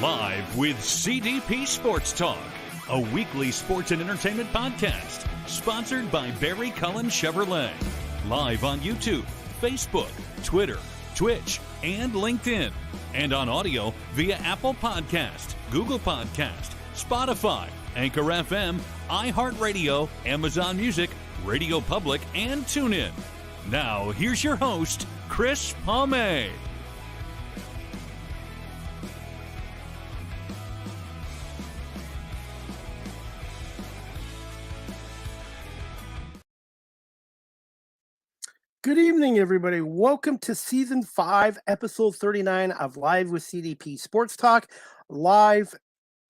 Live with CDP Sports Talk, a weekly sports and entertainment podcast sponsored by Barry Collen Chevrolet. Live on YouTube, Facebook, Twitter, Twitch, and LinkedIn. And on audio via Apple Podcast, Google Podcast, Spotify, Anchor FM, iHeartRadio, Amazon Music, Radio Public, and TuneIn. Now, here's your host, Chris Palme. Good evening, everybody. Welcome to Season 5, Episode 39 of Live with CDP Sports Talk, live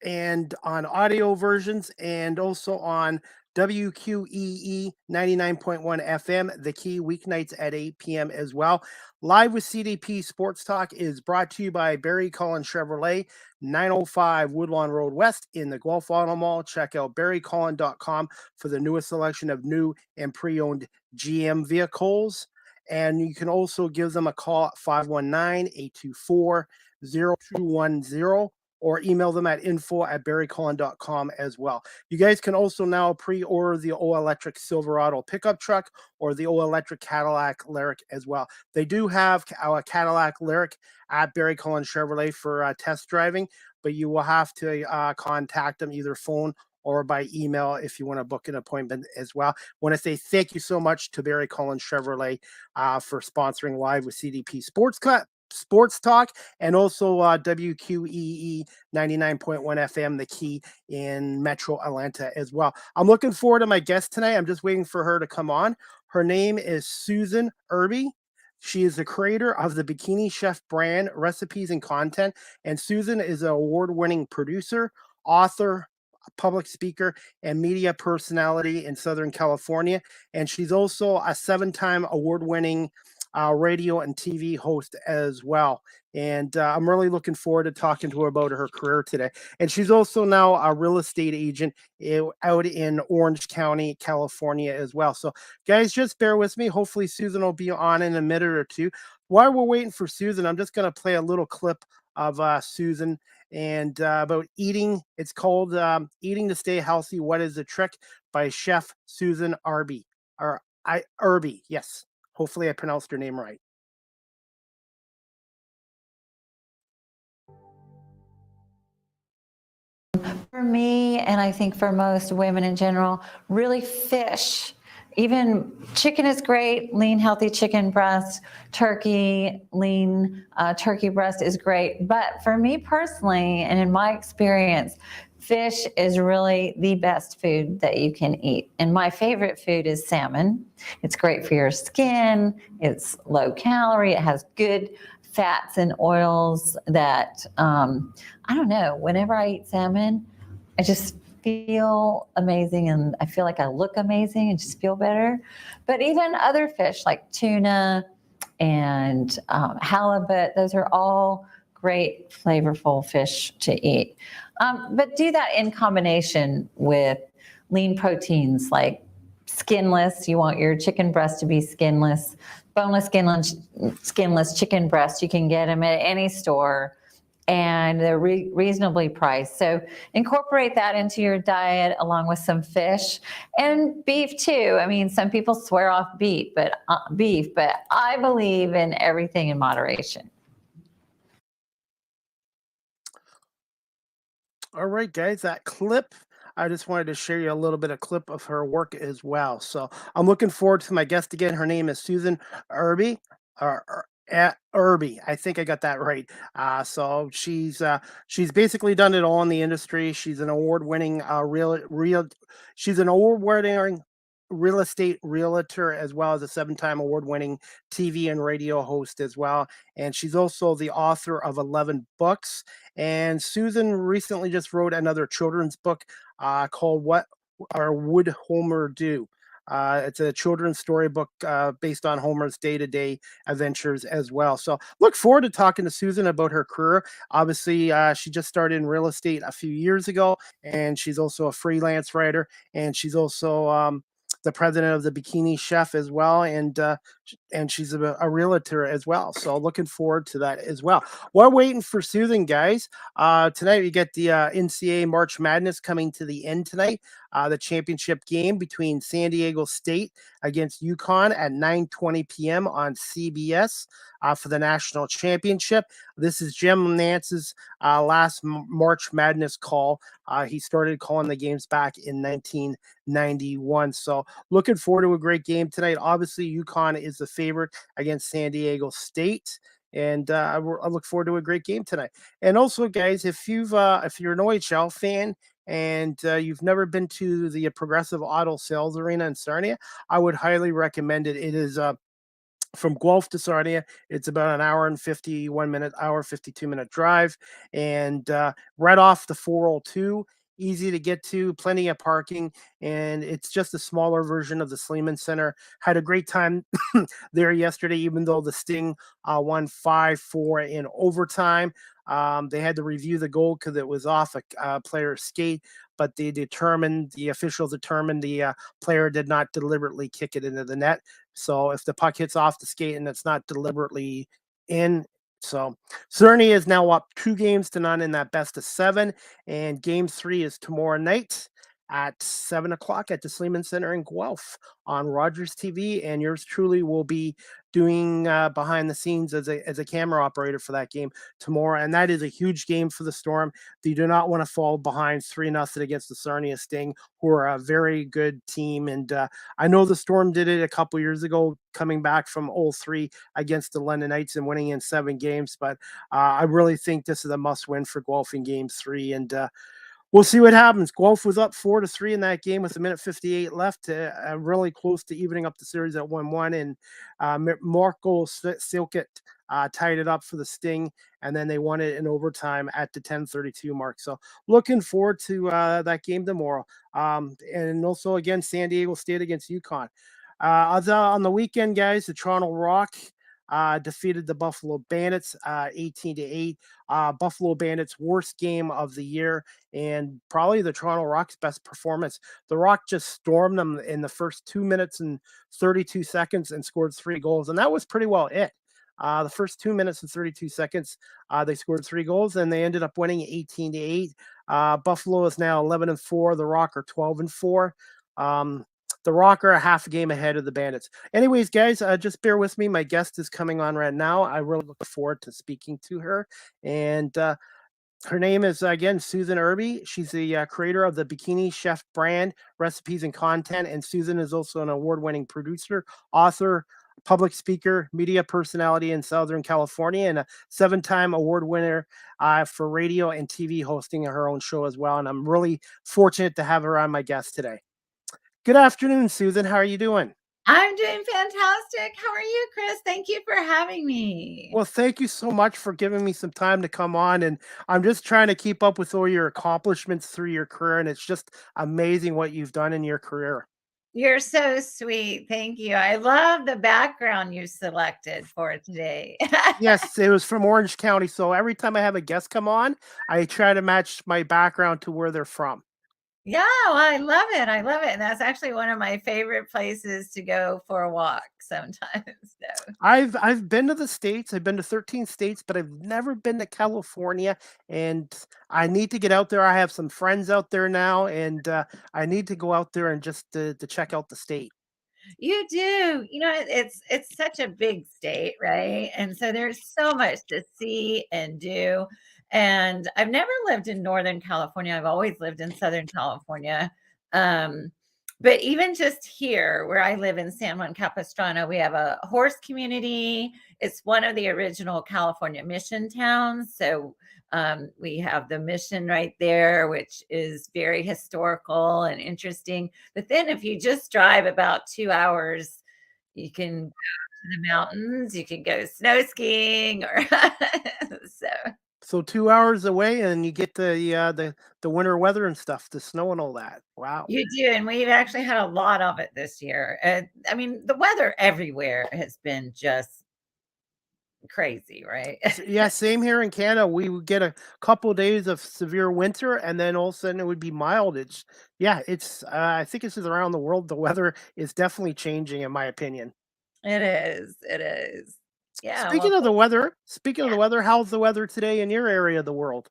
and on audio versions, and also on WQEE 99.1 FM, The Key, weeknights at 8 p.m. as well. Live with CDP Sports Talk is brought to you by Barry Collen Chevrolet, 905 Woodlawn Road West in the Guelph Auto Mall. Check out barrycollen.com for the newest selection of new and pre-owned GM vehicles. And you can also give them a call at 519-824-0210 or email them at info@barrycollen.com as well. You guys can also now pre-order the all-electric Silverado pickup truck or the all-electric Cadillac Lyriq as well. They do have a Cadillac Lyriq at Barry Collen Chevrolet for test driving, but you will have to contact them either phone or by email if you want to book an appointment as well. I want to say thank you so much to Barry Collen Chevrolet for sponsoring Live with CDP Sports Talk, and also WQEE 99.1 FM, The Key in Metro Atlanta as well. I'm looking forward to my guest tonight. I'm just waiting for her to come on. Her name is Susan Irby. She is the creator of the Bikini Chef brand, recipes, and content. And Susan is an award-winning producer, author, public speaker, and media personality in Southern California. And she's also a 7-time award-winning radio and TV host as well. And I'm really looking forward to talking to her about her career today. And she's also now a real estate agent out in Orange County, California as well. So guys, just bear with me. Hopefully Susan will be on in a minute or two. While we're waiting for Susan, I'm just going to play a little clip of Susan and about eating. It's called Eating to Stay Healthy, What is the Trick, by Chef Susan Irby. Irby, yes. Hopefully I pronounced her name right. For me, and I think for most women in general, really fish. Even chicken is great, lean, healthy chicken breast, turkey, lean turkey breast is great. But for me personally, and in my experience, fish is really the best food that you can eat. And my favorite food is salmon. It's great for your skin. It's low calorie. It has good fats and oils that, I don't know, whenever I eat salmon, I just feel amazing, and I feel like I look amazing and just feel better. But even other fish like tuna and halibut, those are all great, flavorful fish to eat. But do that in combination with lean proteins like skinless. You want your chicken breast to be skinless, boneless, skinless chicken breast. You can get them at any store, and they're reasonably priced. So incorporate that into your diet along with some fish and beef too. I mean, some people swear off beef, but I believe in everything in moderation. All right, guys, that clip, I just wanted to share you a little bit of clip of her work as well. So I'm looking forward to my guest again. Her name is Susan Irby. Irby, I think I got that right. So she's basically done it all in the industry. She's an award-winning real estate realtor, as well as a 7-time award-winning TV and radio host as well. And she's also the author of 11 books. And Susan recently just wrote another children's book called What Would Homer Do? It's a children's storybook based on Homer's day-to-day adventures as well. So look forward to talking to Susan about her career. Obviously, she just started in real estate a few years ago, and she's also a freelance writer, and she's also the president of the Bikini Chef as well. And and she's a realtor as well. So looking forward to that as well. We're waiting for Susan, guys. Tonight we get the NCAA March Madness coming to the end tonight. The championship game between San Diego State against UConn at 9:20 p.m. on CBS for the national championship. This is Jim Nance's last March Madness call. He started calling the games back in 1991. So looking forward to a great game tonight. Obviously, UConn is the favorite against San Diego State. And I look forward to a great game tonight. And also, guys, if you're an OHL fan and you've never been to the Progressive Auto Sales Arena in Sarnia, I would highly recommend it. It is from Guelph to Sarnia. It's about an hour and 52-minute drive, and right off the 402. Easy to get to, plenty of parking, and it's just a smaller version of the Sleeman Center. Had a great time there yesterday, even though the Sting won 5-4 in overtime. They had to review the goal because it was off a player's skate, but the officials determined the player did not deliberately kick it into the net. So if the puck hits off the skate and it's not deliberately in, so Sarnia is now up 2-0 in that best of 7, and game 3 is tomorrow night at 7 o'clock at the Sleeman Center in Guelph on Rogers TV, and yours truly will be doing behind the scenes as a camera operator for that game tomorrow. And that is a huge game for the Storm. They do not want to fall behind 3-0 against the Sarnia Sting, who are a very good team. And I know the Storm did it a couple years ago, coming back from 0-3 against the London Knights and winning in 7 games. But I really think this is a must-win for Guelph in game 3. And we'll see what happens. Guelph was up 4-3 in that game with 1:58 left, really close to evening up the series at 1-1. And Marco Silkett tied it up for the Sting, and then they won it in overtime at the 10:32 mark. So looking forward to that game tomorrow. And also, again, San Diego State against UConn. On the weekend, guys, the Toronto Rock defeated the Buffalo Bandits 18-8. Buffalo Bandits' worst game of the year, and probably the Toronto Rock's best performance. The Rock just stormed them in the first 2 minutes and 32 seconds and scored 3 goals, and that was pretty well it. The first 2 minutes and 32 seconds, they scored 3 goals, and they ended up winning 18-8. Buffalo is now 11-4. The Rock are 12-4. The Rock are a half a game ahead of the Bandits. Anyways, guys, just bear with me. My guest is coming on right now. I really look forward to speaking to her. And her name is, again, Susan Irby. She's the creator of the Bikini Chef brand, recipes and content. And Susan is also an award-winning producer, author, public speaker, media personality in Southern California, and a 7-time award winner for radio and TV, hosting her own show as well. And I'm really fortunate to have her on my guest today. Good afternoon, Susan. How are you doing? I'm doing fantastic. How are you, Chris? Thank you for having me. Well, thank you so much for giving me some time to come on. And I'm just trying to keep up with all your accomplishments through your career. And it's just amazing what you've done in your career. You're so sweet. Thank you. I love the background you selected for today. Yes, it was from Orange County. So every time I have a guest come on, I try to match my background to where they're from. Yeah, well, I love it. I love it. And that's actually one of my favorite places to go for a walk sometimes. So. I've been to the States. I've been to 13 states, but I've never been to California. And I need to get out there. I have some friends out there now, and I need to go out there and just to check out the state. You do. You know, it's such a big state, right? And so there's so much to see and do. And I've never lived in Northern California. I've always lived in Southern California. But even just here, where I live in San Juan Capistrano, we have a horse community. It's one of the original California mission towns. So we have the mission right there, which is very historical and interesting. But then if you just drive about 2 hours, you can go to the mountains, you can go snow skiing, or So 2 hours away, and you get the winter weather and stuff, the snow and all that. Wow. You do, and we've actually had a lot of it this year. I mean, the weather everywhere has been just crazy, right? Yeah, same here in Canada. We would get a couple of days of severe winter, and then all of a sudden it would be mild. I think it's just around the world. The weather is definitely changing, in my opinion. It is. It is. Yeah. Well, Speaking of the weather, how's the weather today in your area of the world?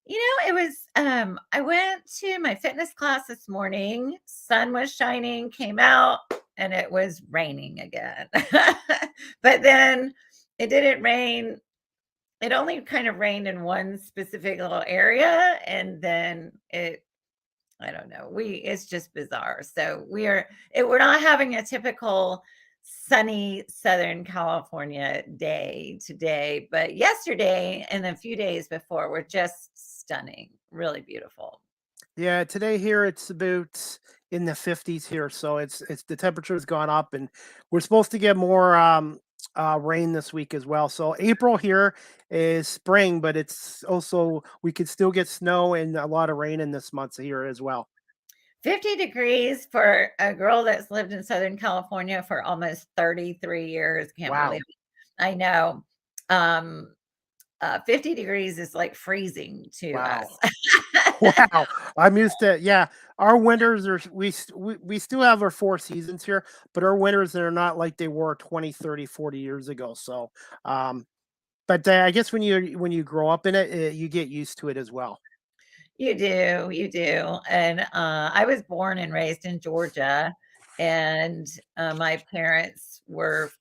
it was I went to my fitness class this morning. Sun was shining, came out, and it was raining again. But then it didn't rain. It only kind of rained in one specific little area, and then I don't know. It's just bizarre. So we're not having a typical sunny Southern California day today, but yesterday and a few days before were just stunning, really beautiful. Yeah, today here it's about in the 50s here, so it's the temperature's gone up, and we're supposed to get more rain this week as well. So April here is spring, but it's also we could still get snow and a lot of rain in this month here as well. 50 degrees for a girl that's lived in Southern California for almost 33 years. Can't Wow. believe it. I know. 50 degrees is like freezing to Wow. us. Wow. I'm used to, yeah, our winters are we still have our four seasons here, but our winters are not like they were 20, 30, 40 years ago. So, but I guess when you grow up in it, you get used to it as well. You do, you do. And I was born and raised in Georgia, and my parents were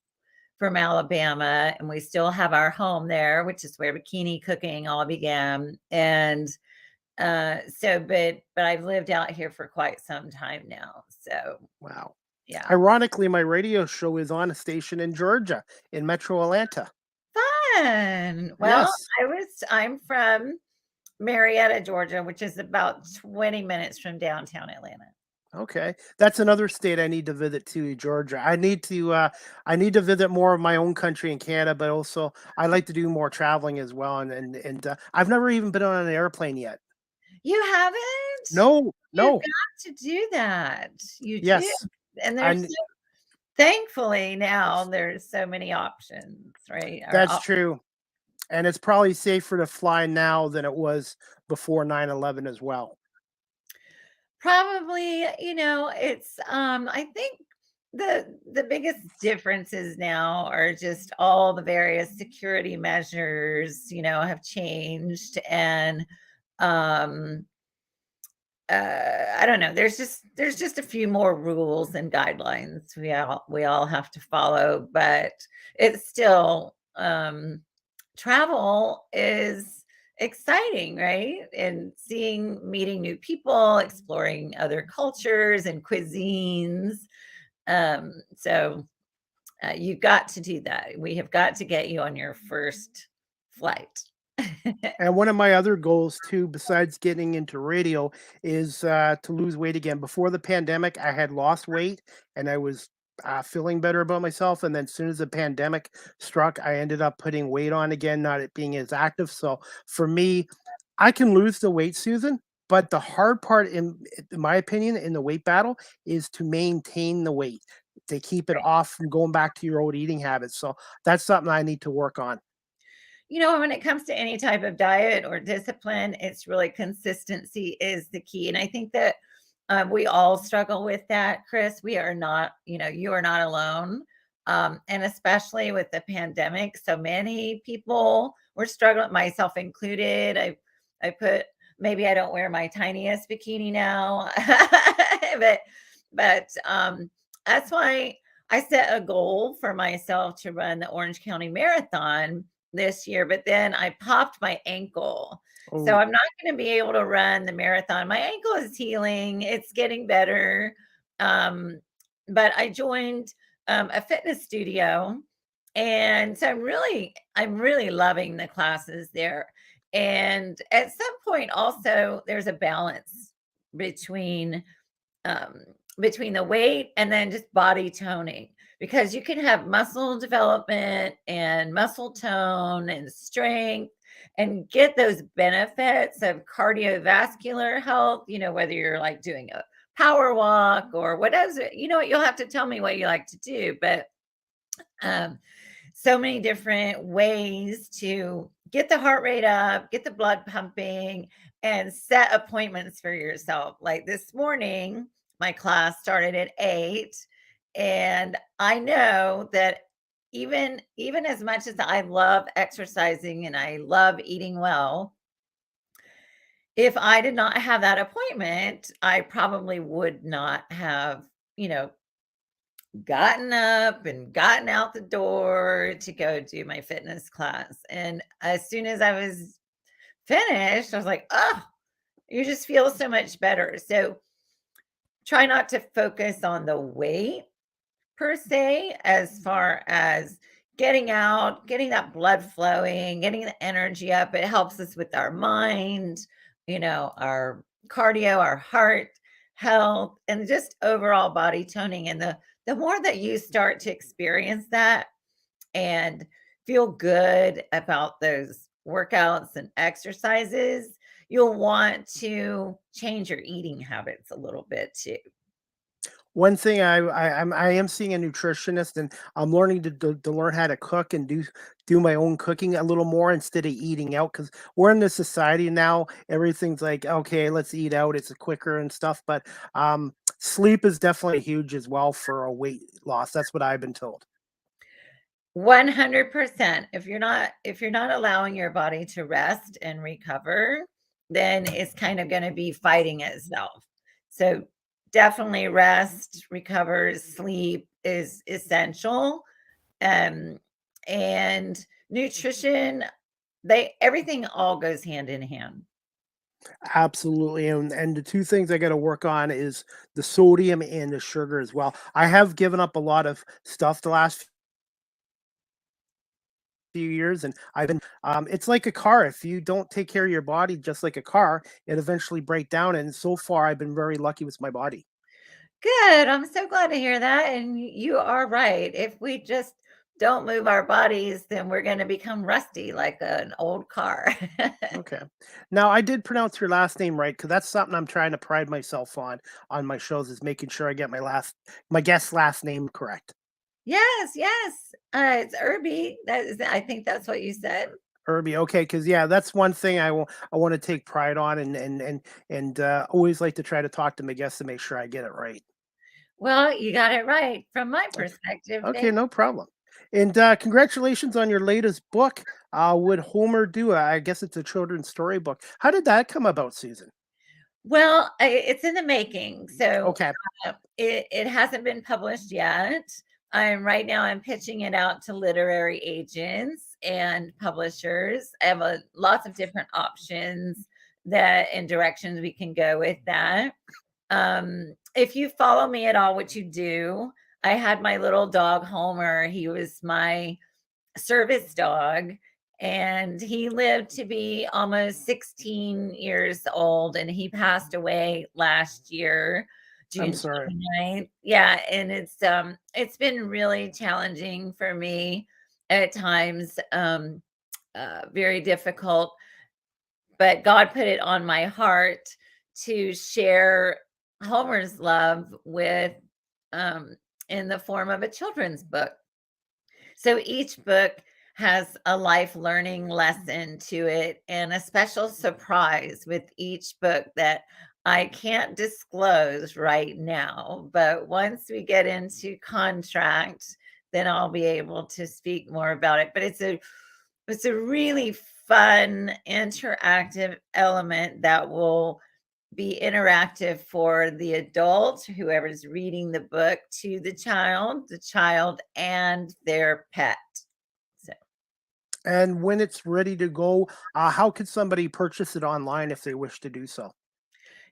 from Alabama, and we still have our home there, which is where bikini cooking all began. And but I've lived out here for quite some time now. So Wow. yeah, Ironically, my radio show is on a station in Georgia, in Metro Atlanta. fun. Well, Yes. I'm from Marietta, Georgia, which is about 20 minutes from downtown Atlanta. Okay. That's another state I need to visit too, Georgia. I need to visit more of my own country in Canada, but also I like to do more traveling as well. And I've never even been on an airplane yet. You haven't? No, You've no. got to do that. You do. Yes. And And thankfully now there's so many options, right? that's true. And it's probably safer to fly now than it was before 9/11 as well. Probably, it's I think the biggest differences now are just all the various security measures, have changed. And um I don't know. There's just a few more rules and guidelines we all have to follow, but it's still travel is exciting, right? And meeting new people, exploring other cultures and cuisines. So you've got to do that. We have got to get you on your first flight. And one of my other goals too, besides getting into radio, is to lose weight again. Before the pandemic, I had lost weight and I was feeling better about myself. And then as soon as the pandemic struck, I ended up putting weight on again, not it being as active. So for me, I can lose the weight, Susan, but the hard part, in my opinion, in the weight battle is to maintain the weight, to keep it off from going back to your old eating habits. So that's something I need to work on. When it comes to any type of diet or discipline, it's really consistency is the key. And I think that we all struggle with that, Chris. We are not, you are not alone. And especially with the pandemic, so many people were struggling, myself included. Maybe I don't wear my tiniest bikini now, but that's why I set a goal for myself to run the Orange County Marathon this year, but then I popped my ankle. So Oh, I'm not going to be able to run the marathon. My ankle is healing. It's getting better. But I joined a fitness studio. And so I'm really loving the classes there. And at some point also there's a balance between um, between the weight and then just body toning, because you can have muscle development and muscle tone and strength and get those benefits of cardiovascular health, whether you're like doing a power walk or whatever. You'll have to tell me what you like to do, but um, so many different ways to get the heart rate up, get the blood pumping, and set appointments for yourself. Like this morning, my class started at 8, And I know that even as much as I love exercising and I love eating well, if I did not have that appointment, I probably would not have, you know, gotten up and gotten out the door to go do my fitness class. And as soon as I was finished, I was like, oh, you just feel so much better. So try not to focus on the weight per se, as far as getting out, getting that blood flowing, getting the energy up. It helps us with our mind, you know, our cardio, our heart health, and just overall body toning. And the more that you start to experience that and feel good about those workouts and exercises, you'll want to change your eating habits a little bit too. One thing I am seeing a nutritionist, and I'm learning to learn how to cook and do my own cooking a little more instead of eating out, because we're in this society now. Everything's like, okay, let's eat out. It's quicker and stuff. But sleep is definitely huge as well for a weight loss. That's what I've been told. 100%. If you're not allowing your body to rest and recover, then it's kind of going to be fighting itself. So definitely rest, recover, sleep is essential. Um, and nutrition, they everything all goes hand in hand. Absolutely, and the two things I got to work on is the sodium and the sugar as well. I have given up a lot of stuff the last few years, and I've been it's like a car. If you don't take care of your body, just like a car, it eventually break down, and so far I've been very lucky with my body. Good. I'm so glad to hear that. And you are right. If we just don't move our bodies, then we're going to become rusty like an old car. Okay. Now I did pronounce your last name right, because that's something I'm trying to pride myself on my shows, is making sure I get my guest's last name correct. Yes, yes. It's Irby. I think that's what you said. Irby, okay, because yeah, that's one thing I want to take pride on, and always like to try to talk to my guests to make sure I get it right. Well, you got it right from my Okay, perspective. okay, no problem. And congratulations on your latest book. Would Homer do? I guess it's a children's story book. How did that come about, Susan? Well, it's in the making. So Okay, it hasn't been published yet. I'm pitching it out to literary agents and publishers. I have lots of different options that and directions we can go with that. If you follow me at all, which you do, I had my little dog Homer. He was my service dog, and he lived to be almost 16 years old, and he passed away last year, I'm June sorry. 29th. Yeah, and it's been really challenging for me at times, very difficult, but God put it on my heart to share Homer's love with um in the form of a children's book. So each book has a life learning lesson to it and a special surprise with each book that I can't disclose right now. But once we get into contract, then I'll be able to speak more about it. But it's a really fun, interactive element that will be interactive for the adult, whoever's reading the book, to the child and their pet. So, And when it's ready to go, how could somebody purchase it online if they wish to do so?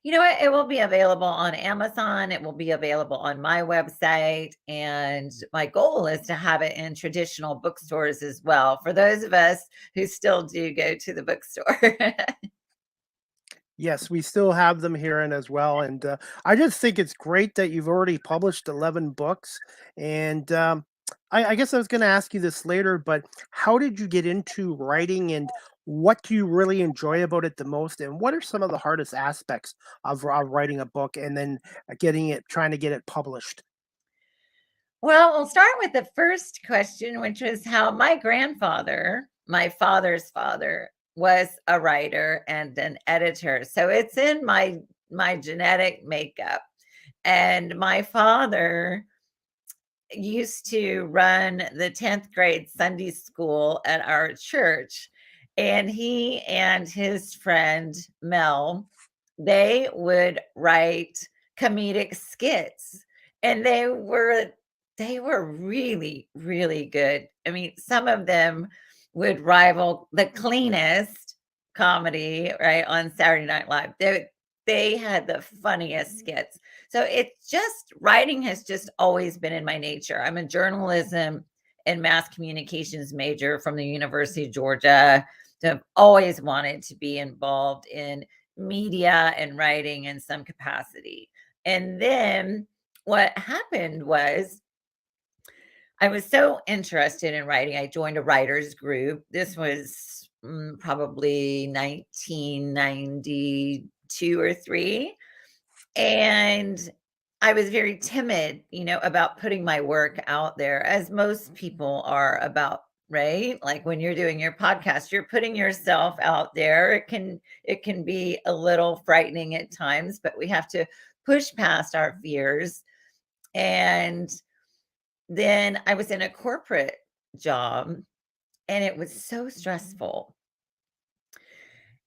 you know what? It will be available on Amazon. It will be available on my website. And my goal is to have it in traditional bookstores as well, for those of us who still do go to the bookstore. Yes, we still have them here and as well, and I just think it's great that you've already published 11 books. And I guess I was going to ask you this later, but how did you get into writing, and what do you really enjoy about it the most? And what are some of the hardest aspects of writing a book and then trying to get it published? Well, we'll start with the first question, which was how my grandfather, my father's father, was a writer and an editor. So it's in my genetic makeup. And my father used to run the 10th grade Sunday school at our church. And he and his friend Mel, they would write comedic skits. And they were really, really good. I mean, some of them would rival the cleanest comedy, right, on Saturday Night Live. They had the funniest skits. So it's just writing has just always been in my nature. I'm a journalism and mass communications major from the University of Georgia. So I've always wanted to be involved in media and writing in some capacity. And then what happened was I was so interested in writing. I joined a writers group. This was probably 1992 or 3. And I was very timid, about putting my work out there, as most people are about, right? Like when you're doing your podcast, you're putting yourself out there. It can be a little frightening at times, but we have to push past our fears. And then I was in a corporate job and it was so stressful.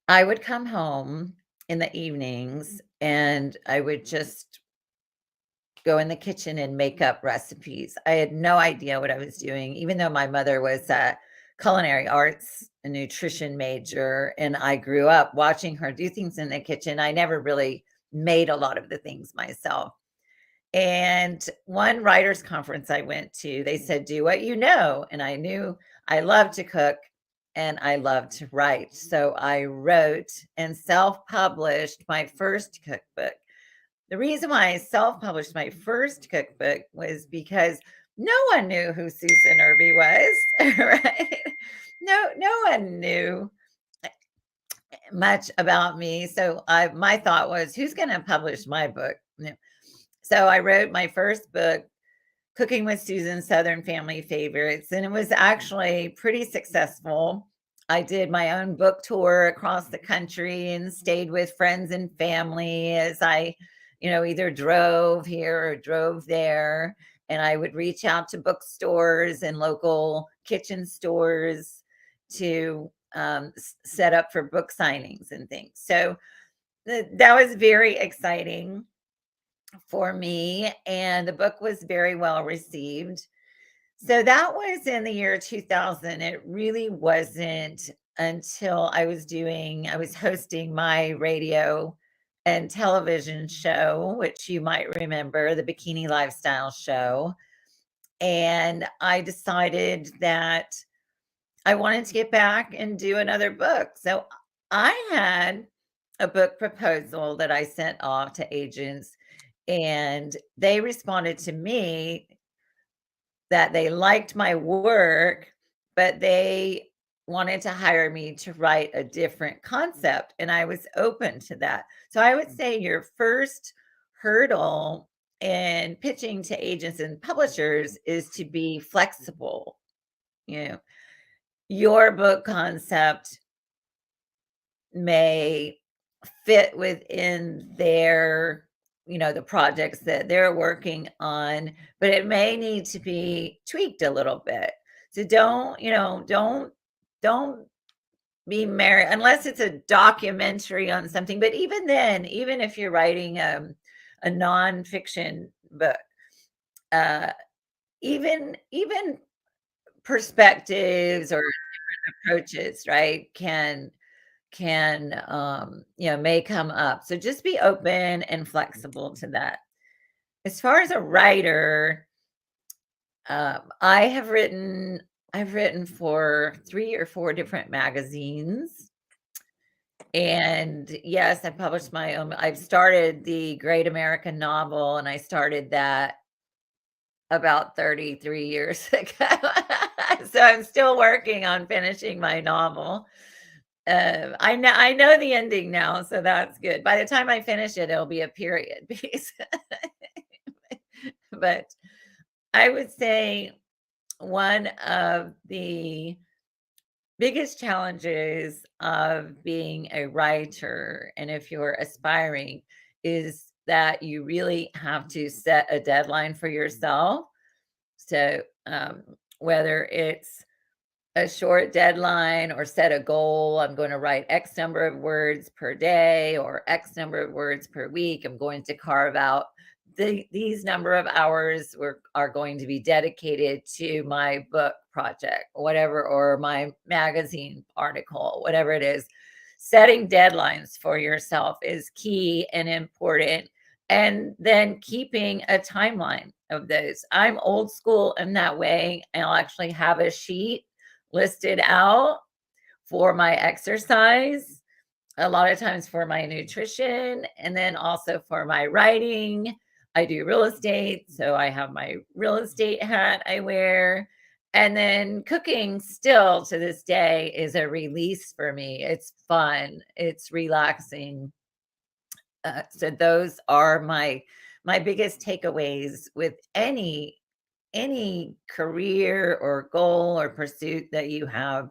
I would come home in the evenings and I would just go in the kitchen and make up recipes. I had no idea what I was doing, even though my mother was a culinary arts and nutrition major, and I grew up watching her do things in the kitchen. I never really made a lot of the things myself. And one writers conference I went to, they said, do what you know. And I knew I loved to cook and I loved to write. So I wrote and self-published my first cookbook. The reason why I self-published my first cookbook was because no one knew who Susan Irby was, right? No one knew much about me. So my thought was, who's going to publish my book? So I wrote my first book, Cooking with Susan, Southern Family Favorites, and it was actually pretty successful. I did my own book tour across the country and stayed with friends and family as I, either drove here or drove there. And I would reach out to bookstores and local kitchen stores to set up for book signings and things. So that was very exciting for me, and the book was very well received. So that was in the year 2000. It really wasn't until I was hosting my radio and television show, which you might remember, the Bikini Lifestyles Show. And I decided that I wanted to get back and do another book. So I had a book proposal that I sent off to agents, and they responded to me that they liked my work, but they wanted to hire me to write a different concept. And I was open to that. So I would say your first hurdle in pitching to agents and publishers is to be flexible. Your book concept may fit within their the projects that they're working on, but it may need to be tweaked a little bit. So don't be married unless it's a documentary on something. But even then, even if you're writing a nonfiction book, even perspectives or different approaches, right, can may come up. So just be open and flexible to that. As far as a writer, I've written for 3 or 4 different magazines. And yes, I published my own. I've started the Great American Novel, and I started that about 33 years ago. So I'm still working on finishing my novel. I know the ending now, so that's good. By the time I finish it, it'll be a period piece. But I would say one of the biggest challenges of being a writer, and if you're aspiring, is that you really have to set a deadline for yourself. So whether it's a short deadline or set a goal, I'm going to write X number of words per day or X number of words per week. I'm going to carve out these number of hours are going to be dedicated to my book project, whatever, or my magazine article, whatever it is. Setting deadlines for yourself is key and important. And then keeping a timeline of those. I'm old school in that way. I'll actually have a sheet listed out for my exercise, a lot of times for my nutrition, and then also for my writing. I do real estate, so I have my real estate hat I wear. And then cooking still to this day is a release for me. It's fun. It's relaxing. So those are my biggest takeaways with any career or goal or pursuit that you have,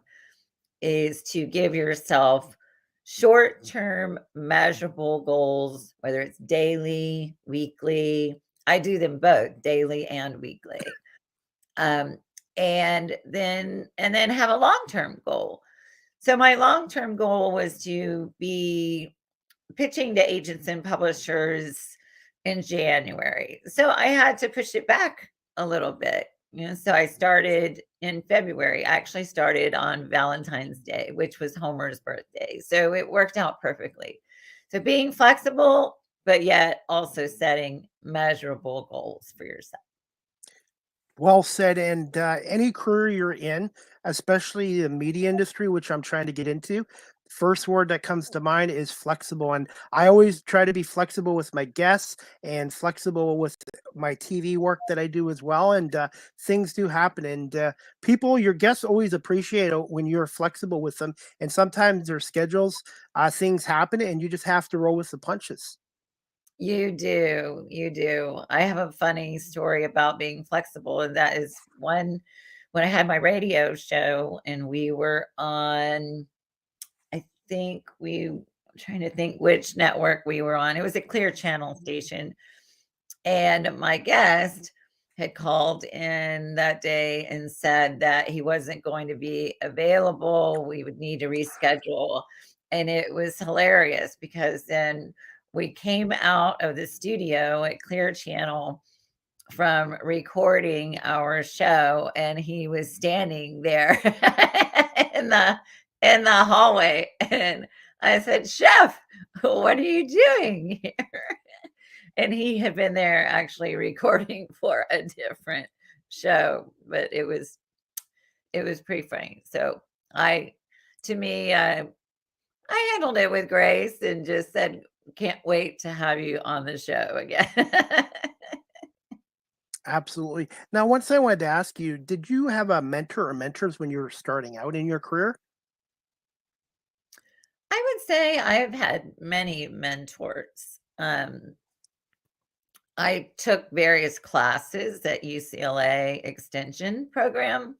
is to give yourself short-term measurable goals, whether it's daily, weekly. I do them both, daily and weekly. And then have a long-term goal. So my long-term goal was to be pitching to agents and publishers in January. So I had to push it back a little bit. So I started in February. I actually started on Valentine's Day, which was Homer's birthday. So it worked out perfectly. So being flexible, but yet also setting measurable goals for yourself. Well said. And any career you're in, especially the media industry, which I'm trying to get into, first word that comes to mind is flexible. And I always try to be flexible with my guests and flexible with my TV work that I do as well. And things do happen. And your guests always appreciate it when you're flexible with them. And sometimes their schedules, things happen, and you just have to roll with the punches. You do. You do. I have a funny story about being flexible, and that is when I had my radio show and we were on, I'm trying to think which network we were on. It was a Clear Channel station. And my guest had called in that day and said that he wasn't going to be available. We would need to reschedule. And it was hilarious because then we came out of the studio at Clear Channel from recording our show, and he was standing there in the hallway. And I said, "Chef, what are you doing here?" And he had been there actually recording for a different show, but it was pretty funny. So I handled it with grace and just said, "Can't wait to have you on the show again." Absolutely. Now, one thing I wanted to ask you, did you have a mentor or mentors when you were starting out in your career? I would say I've had many mentors. I took various classes at UCLA Extension program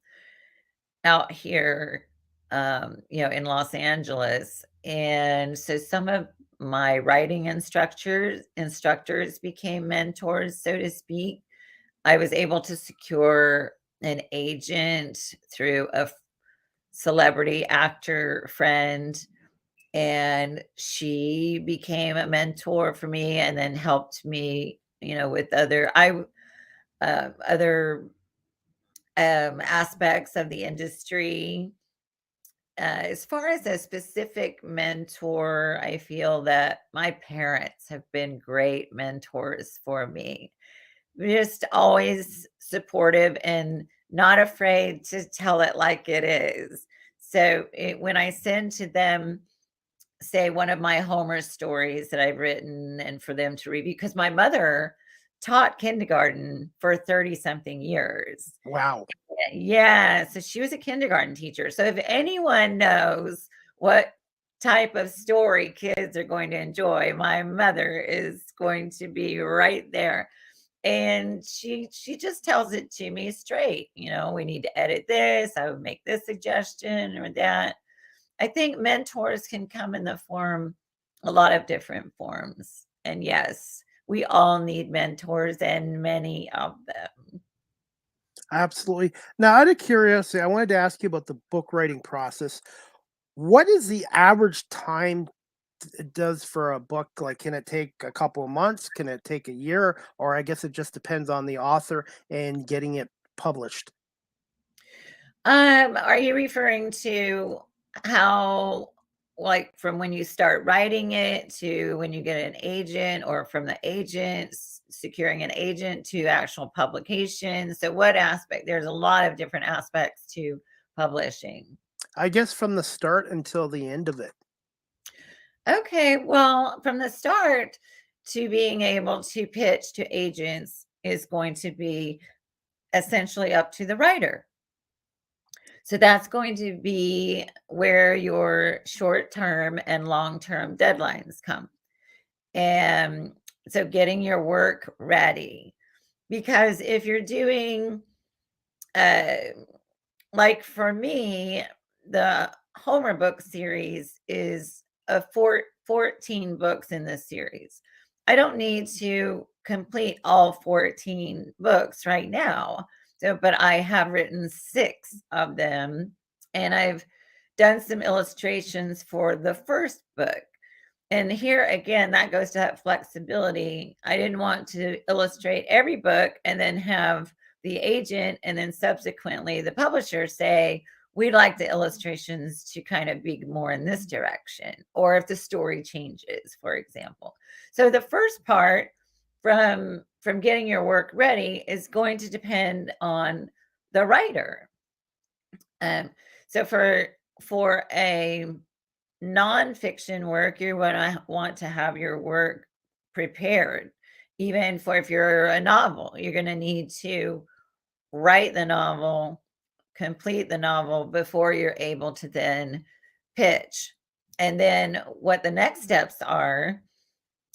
out here, in Los Angeles. And so some of my writing instructors became mentors, so to speak. I was able to secure an agent through a celebrity actor friend, and she became a mentor for me and then helped me, with other aspects of the industry. As far as a specific mentor, I feel that my parents have been great mentors for me. Just always supportive and not afraid to tell it like it is. So when I send to them, say, one of my Homer stories that I've written and for them to review, because my mother taught kindergarten for 30 something years. Wow. Yeah, so she was a kindergarten teacher. So if anyone knows what type of story kids are going to enjoy, my mother is going to be right there. And she just tells it to me straight. We need to edit this. I would make this suggestion or that. I think mentors can come in a lot of different forms. And yes, we all need mentors and many of them. Absolutely. Now, out of curiosity, I wanted to ask you about the book writing process. What is the average time it does for a book? Like, can it take a couple of months? Can it take a year? Or I guess it just depends on the author and getting it published. Are you referring to how, like, from when you start writing it to when you get an agent, or from the agents securing an agent to actual publication? So what aspect? There's a lot of different aspects to publishing. I guess from the start until the end of it. Okay, well, from the start to being able to pitch to agents is going to be essentially up to the writer. So that's going to be where your short term and long term deadlines come. And so getting your work ready. Because if you're doing, uh, like for me, the Homer book series is 14 books in this series. I don't need to complete all 14 books right now. So, but I have written 6 of them, and I've done some illustrations for the first book. And here again, that goes to that flexibility. I didn't want to illustrate every book and then have the agent and then subsequently the publisher say, we'd like the illustrations to kind of be more in this direction, or if the story changes, for example. So the first part from getting your work ready is going to depend on the writer. So for a nonfiction work, you're going to want to have your work prepared. Even for if you're a novel, you're going to need to write the novel, complete the novel before you're able to then pitch. And then what the next steps are,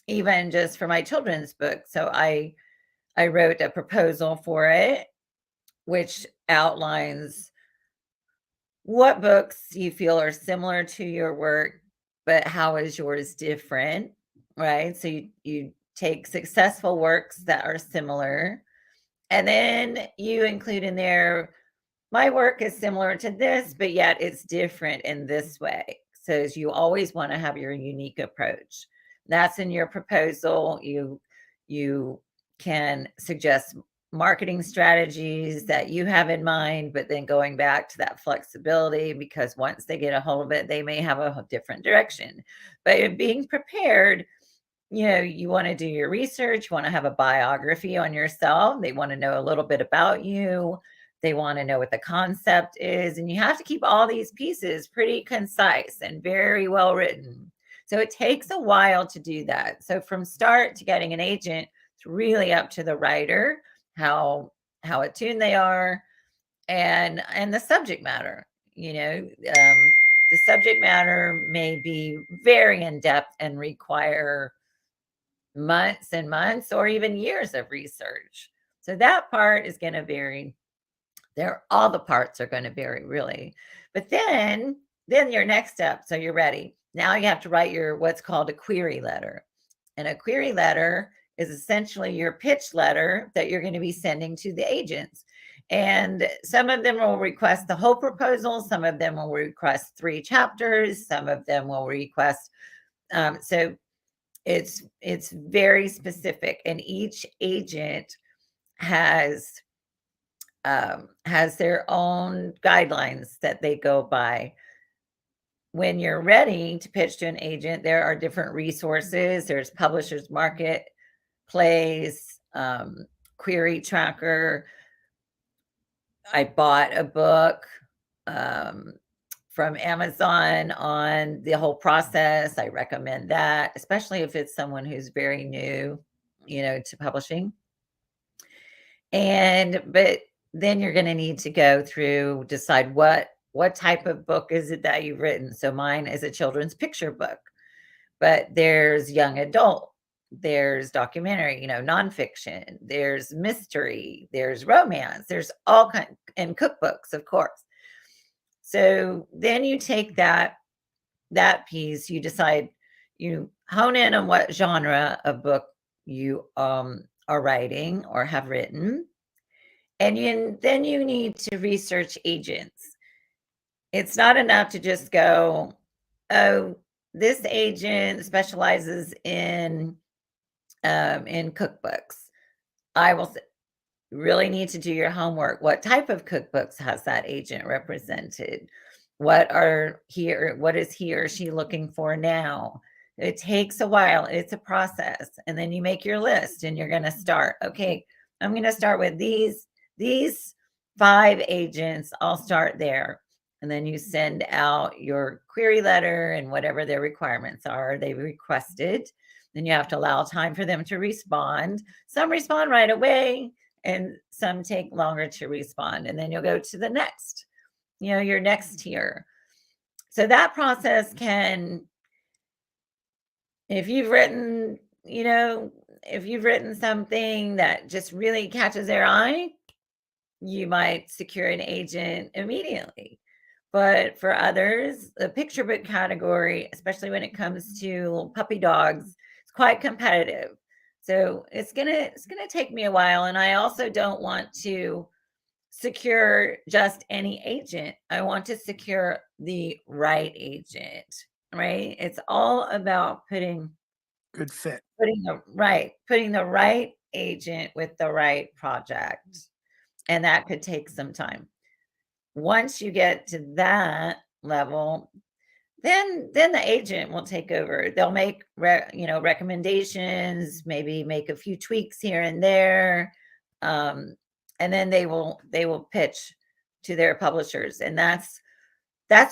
even just for my children's book. So I wrote a proposal for it, which outlines what books you feel are similar to your work, but how is yours different, right? So you take successful works that are similar, and then you include in there, my work is similar to this, but yet it's different in this way. So you always want to have your unique approach. That's in your proposal. You can suggest marketing strategies that you have in mind, but then going back to that flexibility, because once they get a hold of it, they may have a different direction. But being prepared, you want to do your research, you want to have a biography on yourself. They want to know a little bit about you. They want to know what the concept is. And you have to keep all these pieces pretty concise and very well written. So it takes a while to do that. So from start to getting an agent, it's really up to the writer, how attuned they are, and the subject matter. The subject matter may be very in depth and require months and months or even years of research. So that part is going to vary. All the parts are going to vary, really. But then your next step, so you're ready. Now you have to write your what's called a query letter. And a query letter is essentially your pitch letter that you're going to be sending to the agents. And some of them will request the whole proposal. Some of them will request 3 chapters. Some of them will request. So it's very specific, and each agent has their own guidelines that they go by. When you're ready to pitch to an agent, there are different resources. There's Publishers Marketplace, Query Tracker. I bought a book from Amazon on the whole process. I recommend that, especially if it's someone who's very new, to publishing. But then you're going to need to go through, decide what type of book is it that you've written. So mine is a children's picture book, but there's young adult, there's documentary, nonfiction, there's mystery, there's romance, there's all kinds, and cookbooks, of course. So then you take that piece, you decide, you hone in on what genre of book you are writing or have written. And then you need to research agents. It's not enough to just go, oh, this agent specializes in cookbooks. I will really need to do your homework. What type of cookbooks has that agent represented? What is he or she looking for now? It takes a while. It's a process. And then you make your list and you're going to start. Okay, I'm going to start with these 5 agents. I'll start there. And then you send out your query letter and whatever their requirements are they requested. Then you have to allow time for them to respond. Some respond right away and some take longer to respond. And then you'll go to the next, your next tier. So that process can, if you've written something that just really catches their eye, you might secure an agent immediately. But for others, the picture book category, especially when it comes to puppy dogs, is quite competitive. So it's gonna take me a while. And I also don't want to secure just any agent. I want to secure the right agent, right? It's all about putting Good fit. putting the right agent with the right project. And that could take some time. Once you get to that level, then the agent will take over. They'll make recommendations, maybe make a few tweaks here and there, and then they will pitch to their publishers. And that's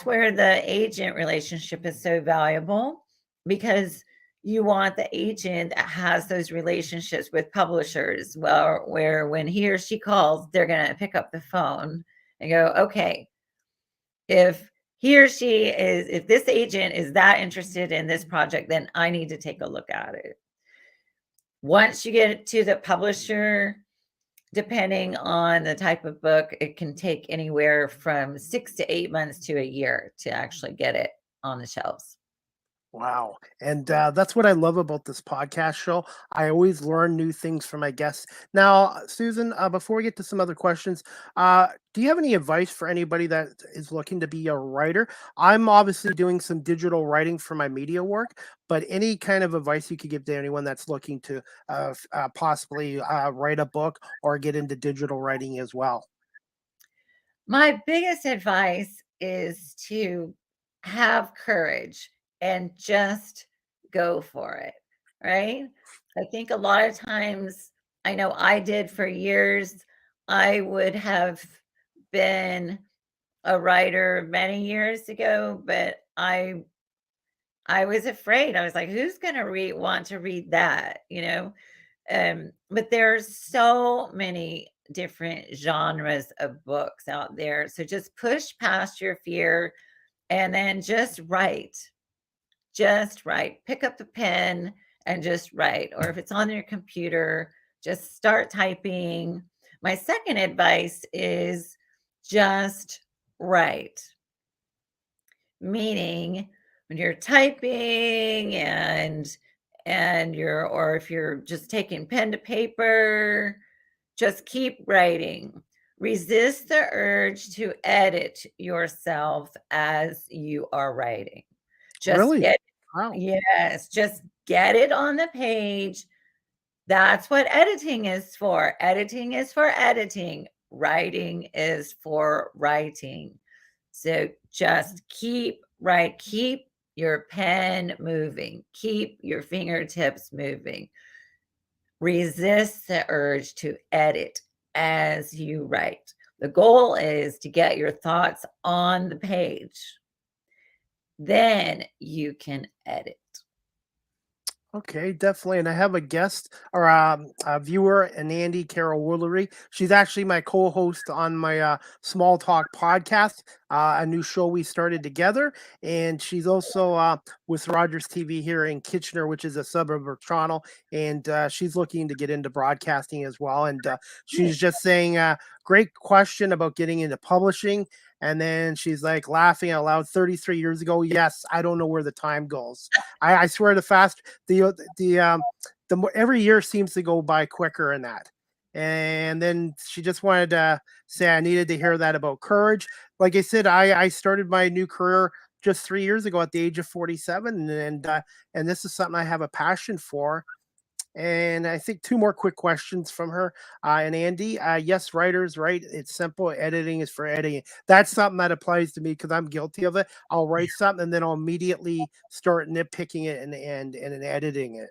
where the agent relationship is so valuable, because you want the agent that has those relationships with publishers, where when he or she calls, they're going to pick up the phone and go, okay, if this agent is that interested in this project, then I need to take a look at it. Once you get to the publisher, depending on the type of book, it can take anywhere from 6 to 8 months to a year to actually get it on the shelves. Wow. And that's what I love about this podcast show. I always learn new things from my guests. Now, Susan, before we get to some other questions, do you have any advice for anybody that is looking to be a writer? I'm obviously doing some digital writing for my media work, but any kind of advice you could give to anyone that's looking to possibly write a book or get into digital writing as well? My biggest advice is to have courage and just go for it, right? I think a lot of times, I know I did for years, I would have been a writer many years ago, but I was afraid. I was like, who's going to want to read that, but there's so many different genres of books out there. So just push past your fear and then just write. Just write. Pick up the pen and just write. Or if it's on your computer, just start typing. My second advice is just write. Meaning when you're typing or if you're just taking pen to paper, just keep writing. Resist the urge to edit yourself as you are writing. Really? Wow. Yes, just get it on the page. That's what editing is for. Editing is for editing. Writing is for writing. So just keep your pen moving. Keep your fingertips moving. Resist the urge to edit as you write. The goal is to get your thoughts on the page. Then you can edit. Okay, definitely. And I have a guest or a viewer, and Andy Carol Woolery. She's actually my co-host on my Small Talk podcast, a new show we started together. And she's also with Rogers TV here in Kitchener, which is a suburb of Toronto. And she's looking to get into broadcasting as well. And she's just saying, great question about getting into publishing. And then she's like laughing out loud. 33 years ago, yes, I don't know where the time goes. I swear the every year seems to go by quicker in that. And then she just wanted to say I needed to hear that about courage. Like I said, I started my new career just 3 years ago at the age of 47, and this is something I have a passion for. And I think two more quick questions from her. And Andy, yes, writers, right? It's simple. Editing is for editing. That's something that applies to me because I'm guilty of it. I'll write something and then I'll immediately start nitpicking it and editing it.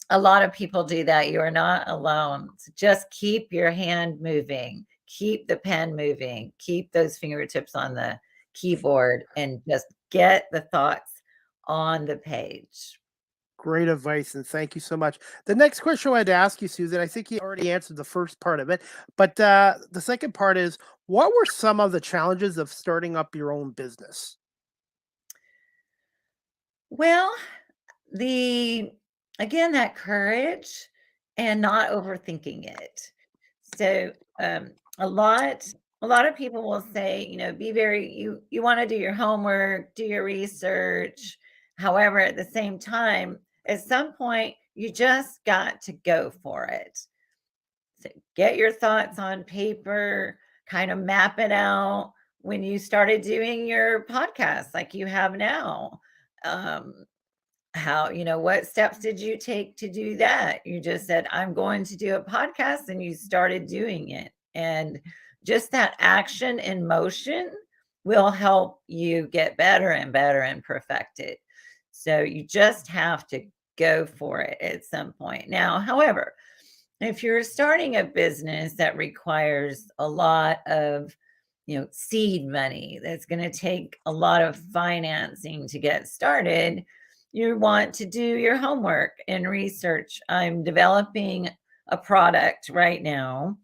A lot of people do that. You are not alone. So just keep your hand moving, keep the pen moving, keep those fingertips on the keyboard, and just get the thoughts on the page. Great advice, and thank you so much. The next question I wanted to ask you, Susan, I think you already answered the first part of it, but the second part is, what were some of the challenges of starting up your own business? Well, the again, that courage and not overthinking it. So, a lot a lot of people will say, be very you want to do your homework, do your research. However, at the same time, at some point, you just got to go for it. So get your thoughts on paper, kind of map it out when you started doing your podcast like you have now. Um, what steps did you take to do that? You just said, I'm going to do a podcast, and you started doing it. And just that action in motion will help you get better and better and perfect it. So you just have to go for it at some point. Now, however, if you're starting a business that requires a lot of seed money, that's going to take a lot of financing to get started, you want to do your homework and research. I'm developing a product right now,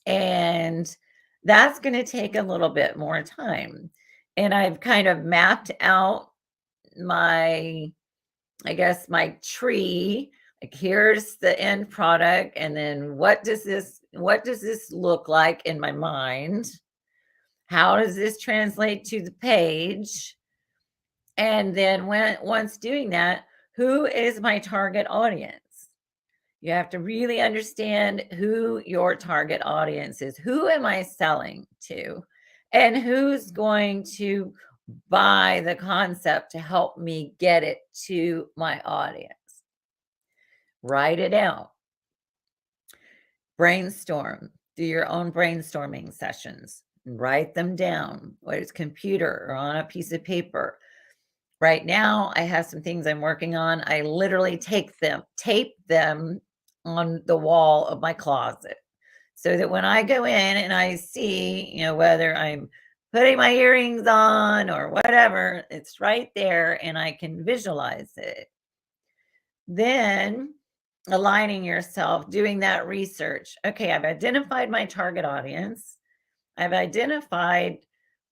and that's going to take a little bit more time. And I've kind of mapped out my, I guess, my tree. Like, here's the end product, and then what does this look like in my mind? How does this translate to the page? And then once doing that, who is my target audience? You have to really understand who your target audience is. Who am I selling to? And who's going to buy the concept to help me get it to my audience? Write it out. Brainstorm. Do your own brainstorming sessions. Write them down, whether it's computer or on a piece of paper. Right now, I have some things I'm working on. I literally tape them on the wall of my closet so that when I go in and I see, whether I'm putting my earrings on or whatever, it's right there and I can visualize it. Then aligning yourself, doing that research. Okay, I've identified my target audience. I've identified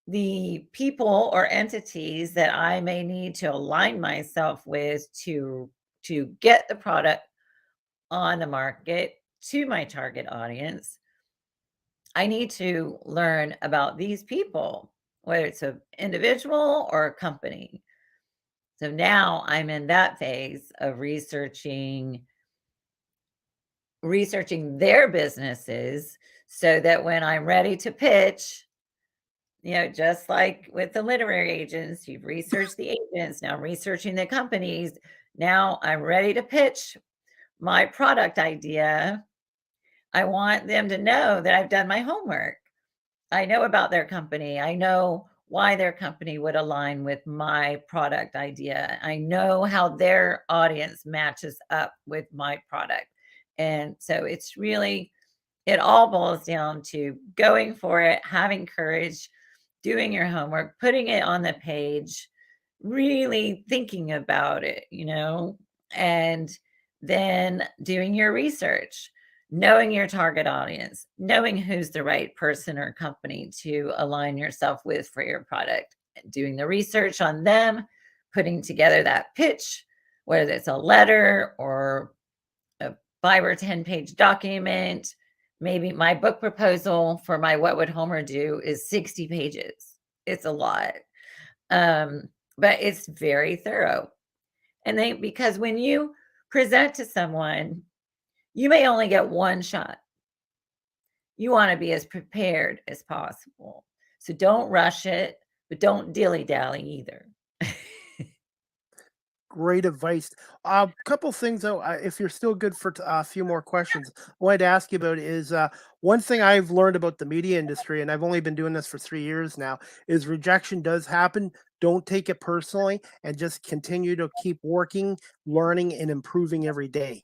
the people or entities that I may need to align myself with to get the product on the market to my target audience. I need to learn about these people, whether it's an individual or a company. So now I'm in that phase of researching their businesses so that when I'm ready to pitch, just like with the literary agents, you've researched the agents, now researching the companies. Now I'm ready to pitch my product idea. I want them to know that I've done my homework. I know about their company. I know why their company would align with my product idea. I know how their audience matches up with my product. And so it all boils down to going for it, having courage, doing your homework, putting it on the page, really thinking about it, and then doing your research, knowing your target audience, knowing who's the right person or company to align yourself with for your product, doing the research on them, putting together that pitch, whether it's a letter or a 5 or 10-page document. Maybe my book proposal for my What Would Homer Do is 60 pages. It's a lot. But it's very thorough. And because when you present to someone, you may only get one shot. you want to be as prepared as possible. So don't rush it, but don't dilly-dally either. Great advice. A couple things though, if you're still good for a few more questions, I wanted to ask you about is one thing I've learned about the media industry, and I've only been doing this for 3 years now, is rejection does happen. Don't take it personally, and just continue to keep working, learning, and improving every day.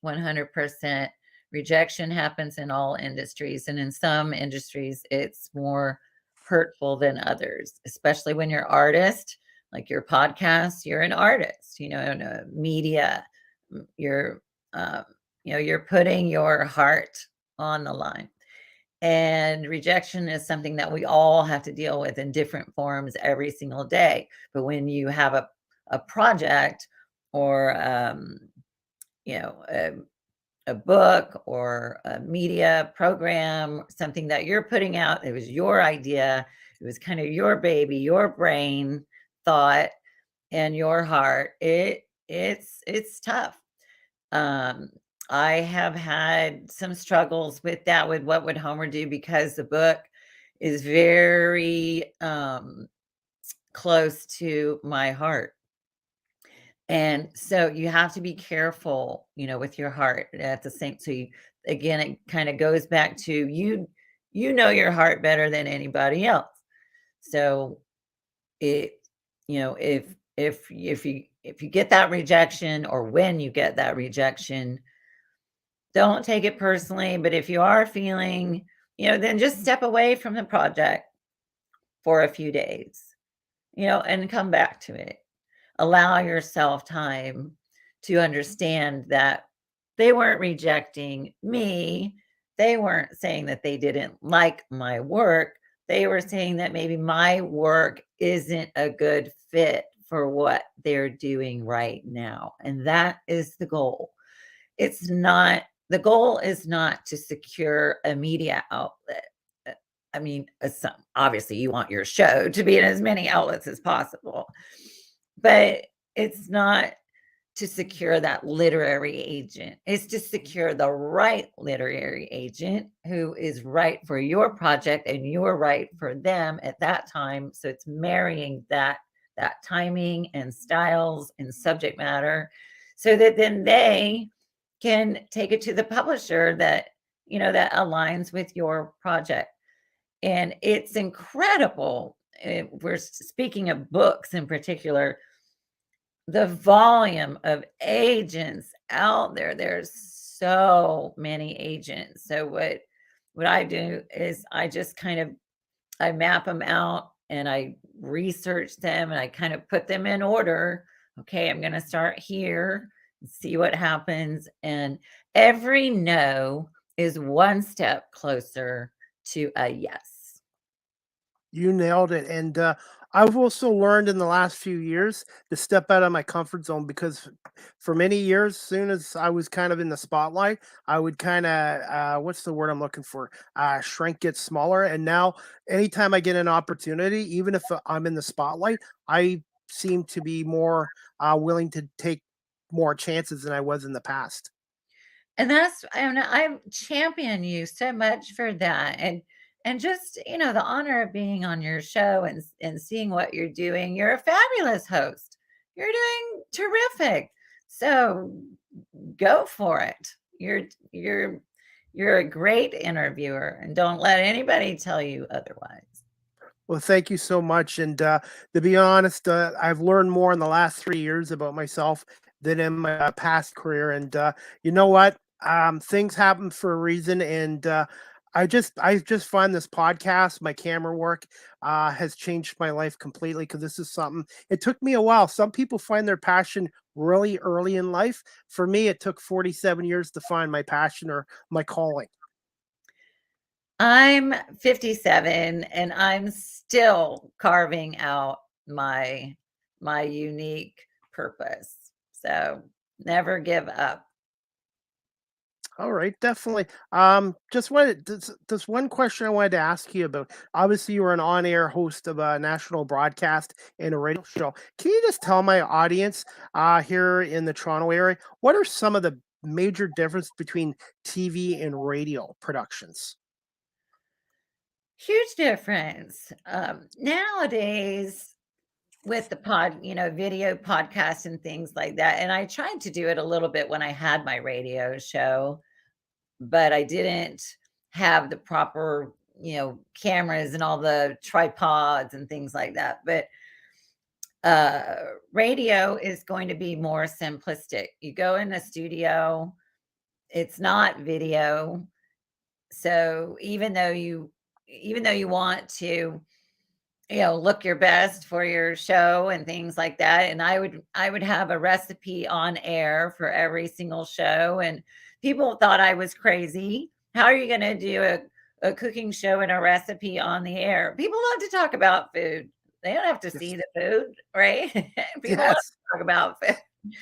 100%. Rejection happens in all industries, and in some industries, it's more hurtful than others, especially when you're artist, like your podcast, you're an artist, in media, you're, you're putting your heart on the line. And rejection is something that we all have to deal with in different forms every single day. But when you have a project or, a book or a media program, something that you're putting out, it was your idea, it was kind of your baby, your brain thought and your heart, it's tough. I have had some struggles with that, with What Would Homer Do, because the book is very close to my heart. And so you have to be careful, with your heart at the same. So again, it kind of goes back to you know your heart better than anybody else. So it, if you get that rejection, or when you get that rejection, don't take it personally. But if you are feeling, then just step away from the project for a few days, and come back to it. Allow yourself time to understand that they weren't rejecting me. They weren't saying that they didn't like my work. They were saying that maybe my work isn't a good fit for what they're doing right now. And that is the goal. The goal is not to secure a media outlet. I mean, obviously you want your show to be in as many outlets as possible, but it's not to secure that literary agent. It's to secure the right literary agent who is right for your project and you're right for them at that time. So it's marrying that timing and styles and subject matter, so that then they can take it to the publisher that that aligns with your project. And it's incredible. We're speaking of books in particular, the volume of agents out there. There's so many agents. So what I do is I just I map them out and I research them and I kind of put them in order. Okay, I'm going to start here and see what happens. And every no is one step closer to a yes. You nailed it. And I've also learned in the last few years to step out of my comfort zone, because for many years, as soon as I was kind of in the spotlight, I would kind of, what's the word I'm looking for? Shrink, get smaller. And now, anytime I get an opportunity, even if I'm in the spotlight, I seem to be more willing to take more chances than I was in the past. And I champion you so much for that. And just, the honor of being on your show and seeing what you're doing. You're a fabulous host. You're doing terrific. So go for it. You're a great interviewer, and don't let anybody tell you otherwise. Well, thank you so much. And to be honest, I've learned more in the last 3 years about myself than in my past career. And you know what? Things happen for a reason. And I just find this podcast, my camera work, has changed my life completely, because this is something, it took me a while. Some people find their passion really early in life. For me, it took 47 years to find my passion or my calling. I'm 57 and I'm still carving out my unique purpose. So never give up. All right, definitely. Just this one question I wanted to ask you about. Obviously, you were an on-air host of a national broadcast and a radio show. Can you just tell my audience here in the Toronto area, what are some of the major difference between TV and radio productions? Huge difference. Nowadays with the video podcasts and things like that. And I tried to do it a little bit when I had my radio show, but I didn't have the proper, cameras and all the tripods and things like that. But radio is going to be more simplistic. You go in the studio, it's not video. So even though you want to, look your best for your show and things like that, and I would have a recipe on air for every single show, and people thought I was crazy. How are you going to do a cooking show and a recipe on the air? People love to talk about food. They don't have to see the food, right? People love to talk about food.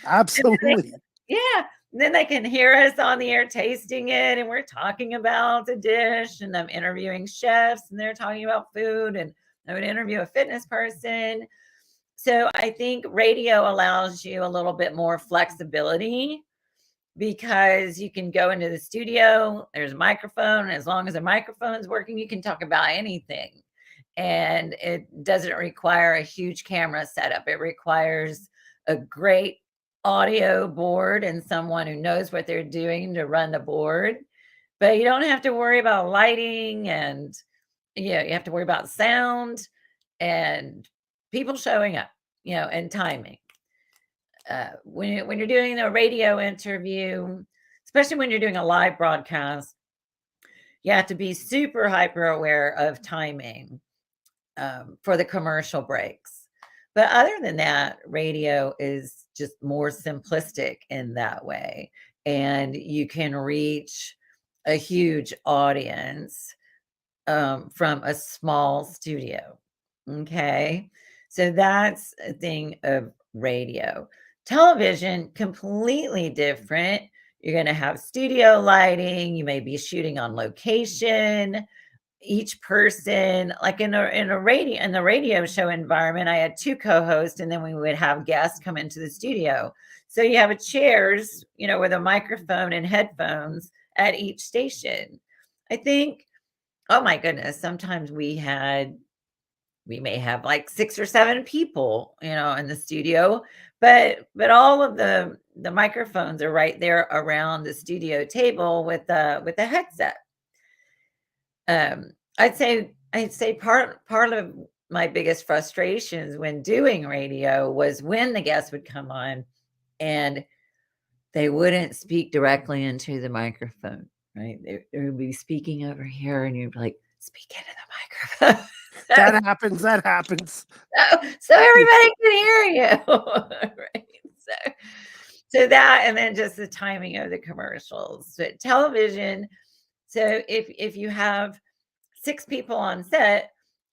Absolutely. Yeah. Then they can hear us on the air tasting it, and we're talking about the dish, and I'm interviewing chefs and they're talking about food, and I would interview a fitness person. So I think radio allows you a little bit more flexibility because you can go into the studio, there's a microphone, and as long as the microphone's working, you can talk about anything. And it doesn't require a huge camera setup. It requires a great audio board and someone who knows what they're doing to run the board. But you don't have to worry about lighting, and you have to worry about sound and people showing up, and timing. When you're doing a radio interview, especially when you're doing a live broadcast, you have to be super hyper aware of timing for the commercial breaks. But other than that, radio is just more simplistic in that way. And you can reach a huge audience from a small studio. Okay. So that's a thing of radio. Television, completely different. You're going to have studio lighting. You may be shooting on location. Each person, like in the radio show environment, I had 2 co-hosts, and then we would have guests come into the studio. So you have chairs, with a microphone and headphones at each station. I think, oh my goodness, sometimes we may have like 6 or 7 people, in the studio, but all of the microphones are right there around the studio table with the headset. I'd say part of my biggest frustrations when doing radio was when the guests would come on and they wouldn't speak directly into the microphone, right? They would be speaking over here, and you'd be like, speak into the microphone. That happens. So everybody can hear you. Right. So that, and then just the timing of the commercials. So television. So if you have 6 people on set,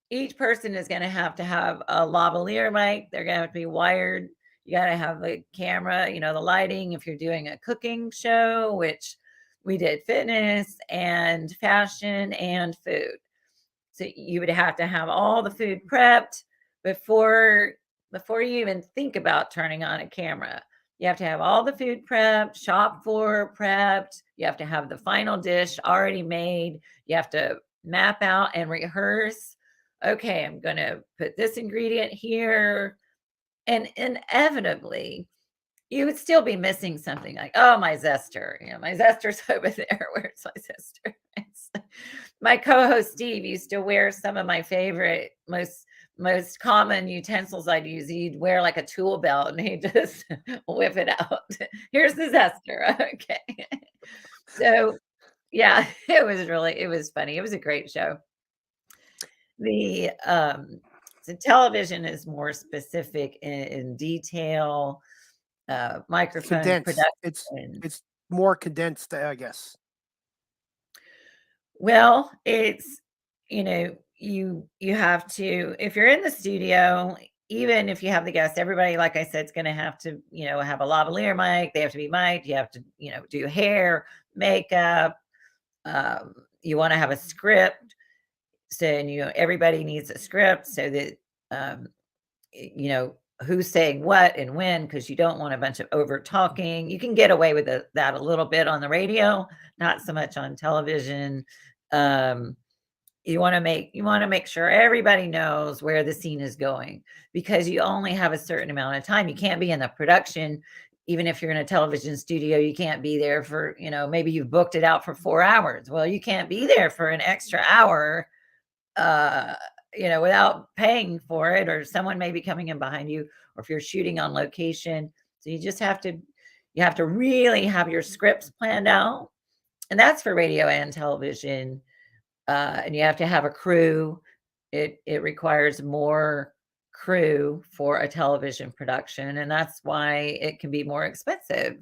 each person is going to have a lavalier mic. They're going to have to be wired. You got to have the camera, the lighting. If you're doing a cooking show, which we did fitness and fashion and food. So you would have to have all the food prepped before you even think about turning on a camera. You have to have all the food prepped, shop floor prepped. You have to have the final dish already made. You have to map out and rehearse. Okay, I'm going to put this ingredient here. And inevitably, you would still be missing something, like, oh, my zester. My zester's over there. Where's my zester? My co-host Steve used to wear some of my favorite, most common utensils I'd use. He'd wear like a tool belt, and he'd just whip it out. Here's the zester. Okay. So yeah, it was funny. It was a great show. The television is more specific in detail, microphone Condensed. production. It's more condensed, I guess. Well, it's, you have to, if you're in the studio, even if you have the guests, everybody, like I said, is going to have to, have a lavalier mic. They have to be mic'd. You have to, do hair, makeup. You want to have a script. So, everybody needs a script so that, who's saying what and when, because you don't want a bunch of over talking. You can get away with that a little bit on the radio, not so much on television. You want to make sure everybody knows where the scene is going, because you only have a certain amount of time. You can't be in the production. Even if you're in a television studio, you can't be there for, maybe you've booked it out for 4 hours. Well, you can't be there for an extra hour, without paying for it, or someone may be coming in behind you, or if you're shooting on location. So you have to really have your scripts planned out. And that's for radio and television. And you have to have a crew. It requires more crew for a television production, and that's why it can be more expensive.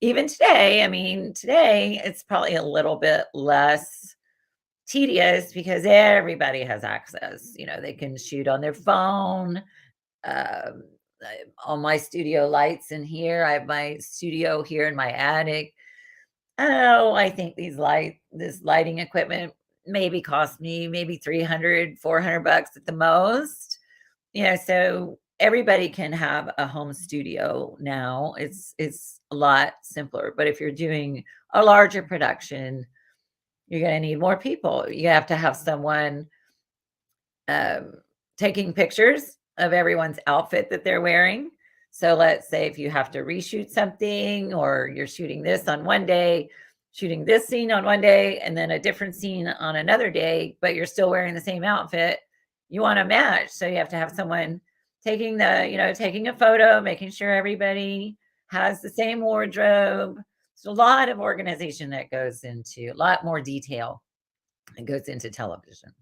Even today, it's probably a little bit less tedious because everybody has access. They can shoot on their phone. On my studio lights in here, I have my studio here in my attic. I think this lighting equipment maybe cost me maybe $300, $400 at the most. So everybody can have a home studio now. It's a lot simpler. But if you're doing a larger production, you're going to need more people. You have to have someone taking pictures of everyone's outfit that they're wearing. So let's say if you have to reshoot something, or you're shooting this on one day, shooting this scene on one day, and then a different scene on another day, but you're still wearing the same outfit, you want to match. So you have to have someone taking a photo, making sure everybody has the same wardrobe. There's a lot of organization that goes into, a lot more detail that goes into television.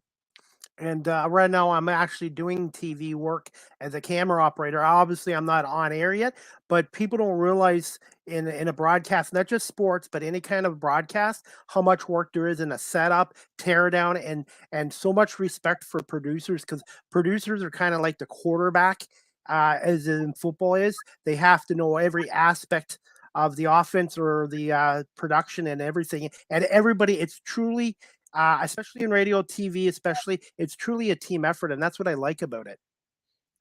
And right now, I'm actually doing TV work as a camera operator. Obviously, I'm not on air yet, but people don't realize in a broadcast, not just sports, but any kind of broadcast, how much work there is in a setup, tear down, and so much respect for producers, because producers are kind of like the quarterback, as in football is. They have to know every aspect of the offense or the production and everything, and everybody. It's truly. Especially in radio, TV, it's truly a team effort, and that's what I like about it.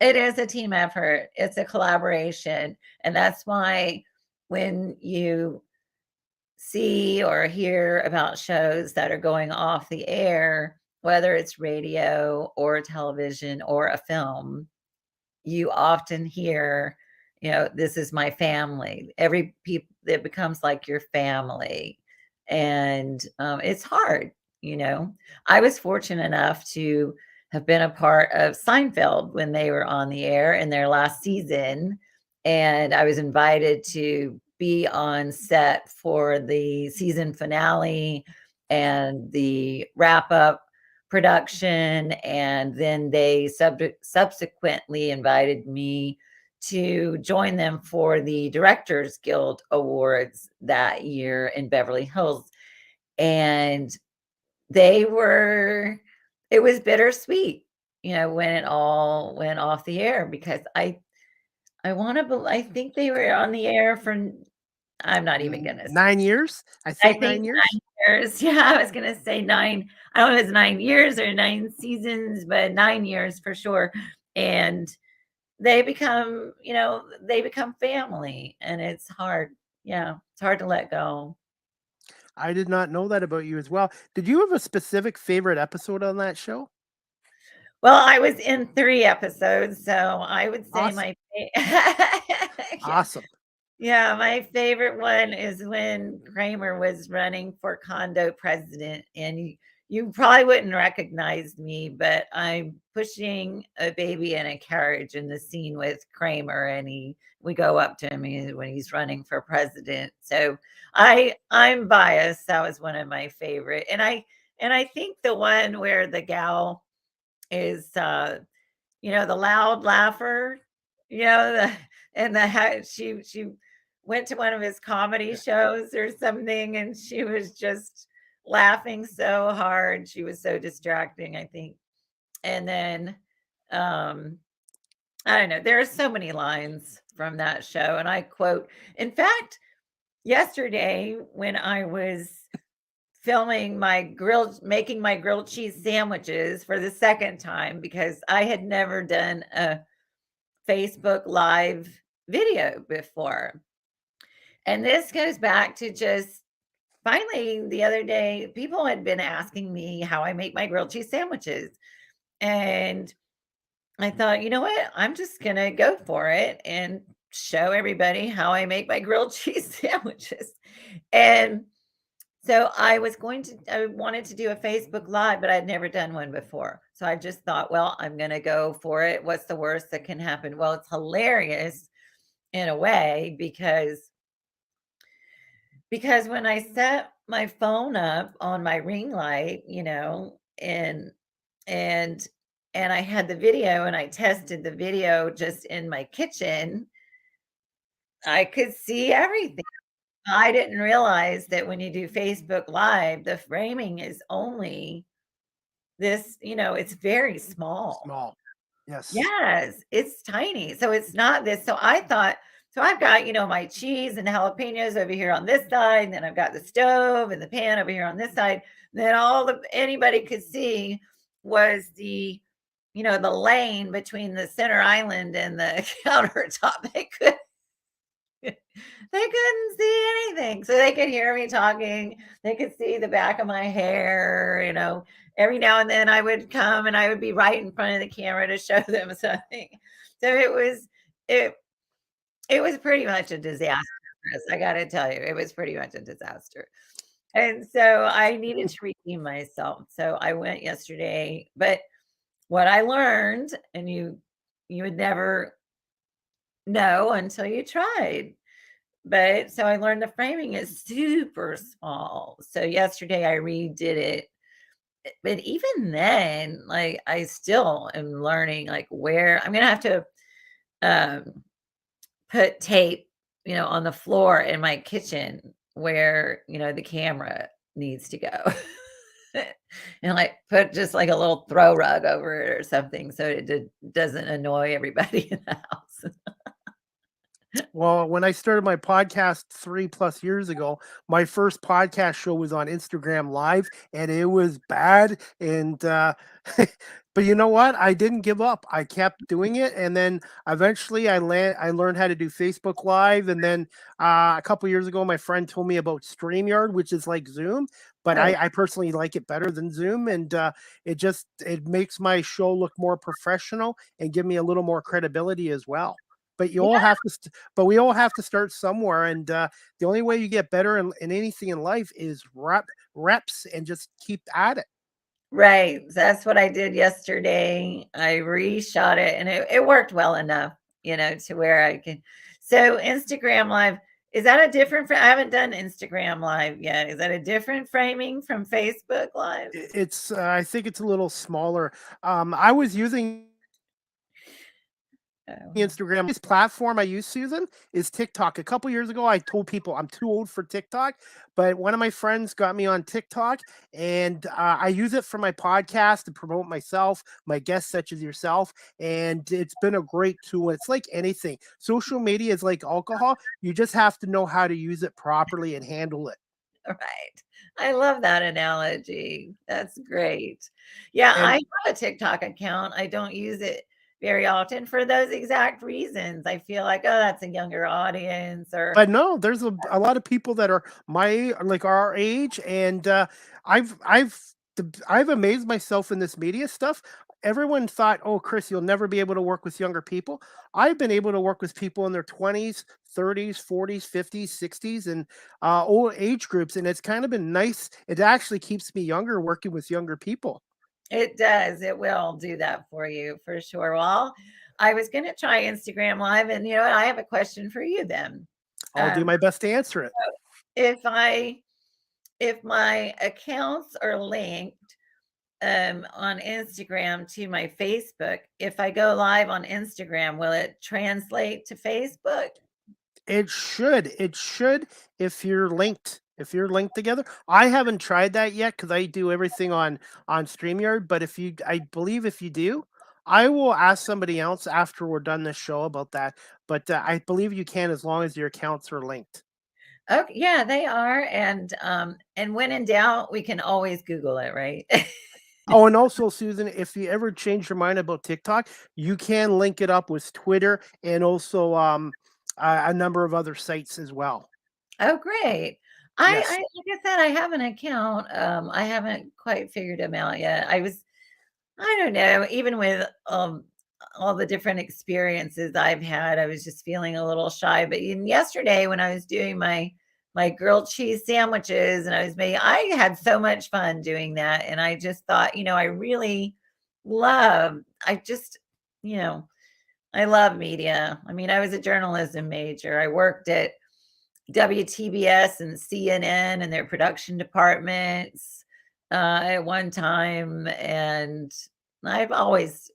It is a team effort. It's a collaboration, and that's why when you see or hear about shows that are going off the air, whether it's radio or television or a film, you often hear, this is my family. It becomes like your family, and it's hard. I was fortunate enough to have been a part of Seinfeld when they were on the air in their last season. And I was invited to be on set for the season finale and the wrap up production. And then they subsequently invited me to join them for the Directors Guild Awards that year in Beverly Hills. And it was bittersweet, when it all went off the air, because I think they were on the air for, I'm not even gonna say 9 years. I think 9 years. 9 years. Yeah, I was gonna say 9. I don't know if it's 9 years or 9 seasons, but 9 years for sure. And they become family, and it's hard. Yeah, it's hard to let go. I did not know that about you as well. Did you have a specific favorite episode on that show? Well, I was in 3 episodes, so I would say Awesome. yeah. Awesome. Yeah, my favorite one is when Kramer was running for condo president, and you probably wouldn't recognize me, but I'm pushing a baby in a carriage in the scene with Kramer, and we go up to him when he's running for president. So I'm biased. That was one of my favorite. And I think the one where the gal is the loud laugher, she went to one of his comedy shows or something, and she was just laughing so hard. She was so distracting, I think. And then I don't know, there are so many lines from that show, and I quote, in fact, yesterday when I was making my grilled cheese sandwiches for the second time, because I had never done a Facebook Live video before. And this goes back to just finally the other day, people had been asking me how I make my grilled cheese sandwiches. And I thought, you know what? I'm just going to go for it and show everybody how I make my grilled cheese sandwiches. And so I wanted to do a Facebook Live, but I'd never done one before. So I just thought, well, I'm going to go for it. What's the worst that can happen? Well, it's hilarious in a way because when I set my phone up on my ring light, and and I had the video and I tested the video just in my kitchen, I could see everything. I didn't realize that when you do Facebook Live, the framing is only this, it's very small. Small. Yes. Yes, it's tiny. So it's not this. So I thought, so I've got, my cheese and jalapenos over here on this side, and then I've got the stove and the pan over here on this side. Then anybody could see was the lane between the center island and the countertop. They couldn't see anything. So they could hear me talking. They could see the back of my hair, every now and then I would come and I would be right in front of the camera to show them something. So it was pretty much a disaster. I got to tell you, it was pretty much a disaster. And so I needed to redeem myself. So I went yesterday, but what I learned, and you would never know until you tried. But so I learned the framing is super small. So yesterday I redid it. But even then, like I still am learning like where I'm gonna have to put tape, on the floor in my kitchen where the camera needs to go. And like put just like a little throw rug over it or something so it doesn't annoy everybody in the house. Well, when I started my podcast 3+ years ago, my first podcast show was on Instagram Live, and it was bad. And but you know what? I didn't give up. I kept doing it, and then eventually I learned how to do Facebook Live. And then a couple years ago, my friend told me about StreamYard, which is like Zoom, but Oh, I personally like it better than Zoom, and it makes my show look more professional and give me a little more credibility as well. But you all yeah, have to, but we all have to start somewhere, and the only way you get better in anything in life is reps, and just keep at it. right. That's what I did yesterday. I reshot it and it worked well enough, to where I can. So Instagram Live, is that a different, I haven't done Instagram Live yet. Is that a different framing from Facebook Live? It's I think it's a little smaller. I was using Oh, Instagram. This platform I use, Susan, is TikTok. A couple years ago, I told people I'm too old for TikTok, but one of my friends got me on TikTok, and I use it for my podcast to promote myself, my guests such as yourself, and it's been a great tool. It's like anything. Social media is like alcohol. You just have to know how to use it properly and handle it. right. I love that analogy. That's great. Yeah, I And have a TikTok account. I don't use it very often for those exact reasons. I feel like, oh, that's a younger audience or but no, there's a lot of people that are like our age, and I've I've I've amazed myself in this media stuff. Everyone thought, "Oh, Chris, you'll never be able to work with younger people." I've been able to work with people in their 20s, 30s, 40s, 50s, 60s, and old age groups, and it's kind of been nice. It actually keeps me younger working with younger people. it does. It will do that for you for sure. Well, I was going to try Instagram Live, and you know what? I have a question for you then. I'll do Um, my best to answer it. if I if my accounts are linked on Instagram to my Facebook, if I go live on Instagram, will it translate to Facebook? It should. It should if you're linked. If you're linked together. I haven't tried that yet because I do everything on StreamYard. But I believe if you do, I will ask somebody else after we're done this show about that. But I believe you can as long as your accounts are linked. Okay, yeah, they are. And when in doubt, we can always Google it, right? Oh, and also, Susan, if you ever change your mind about TikTok, you can link it up with Twitter and also a number of other sites as well. Oh, great. Yes. Like I said, I have an account. I haven't quite figured them out yet. I don't know, even with all the different experiences I've had, I was just feeling a little shy. But even yesterday, when I was doing my grilled cheese sandwiches and I had so much fun doing that. And I just thought, I really love, I just, you know, I love media. I mean, I was a journalism major. I worked at WTBS and CNN and their production departments at one time, and I've always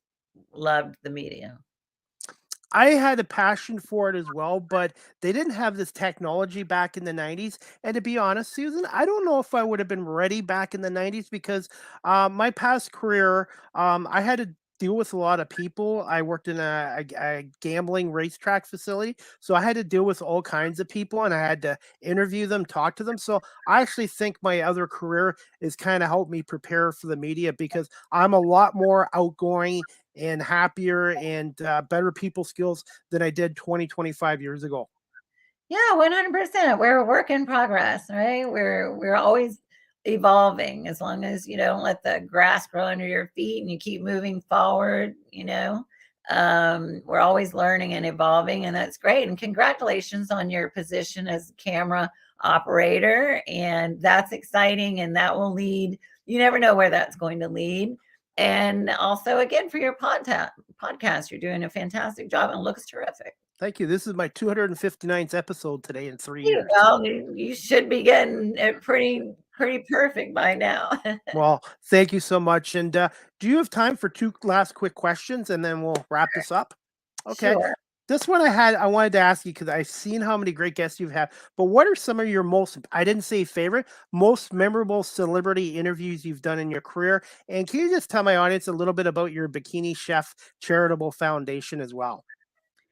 loved the media. I had a passion for it as well, but they didn't have this technology back in the 90s. And to be honest, Susan, I don't know if I would have been ready back in the 90s because my past career, I had to deal with a lot of people. I worked in a gambling racetrack facility. So I had to deal with all kinds of people and I had to interview them, talk to them. So I actually think my other career is kind of helped me prepare for the media because I'm a lot more outgoing and happier and better people skills than I did 20, 25 years ago. Yeah, 100%. We're a work in progress, right? We're always evolving as long as you don't let the grass grow under your feet and you keep moving forward. We're always learning and evolving, and that's great. And congratulations on your position as camera operator. And that's exciting, and that will lead, you never know where that's going to lead. And also, again, for your podcast, you're doing a fantastic job and it looks terrific. Thank you. This is my 259th episode today in 3 years. Well, you should be getting it pretty perfect by now. Well, thank you so much. And do you have time for two last quick questions and then we'll wrap this up? Okay. Sure. This one I wanted to ask you because I've seen how many great guests you've had. But what are some of your most, I didn't say favorite, most memorable celebrity interviews you've done in your career? And can you just tell my audience a little bit about your Bikini Chef Charitable Foundation as well?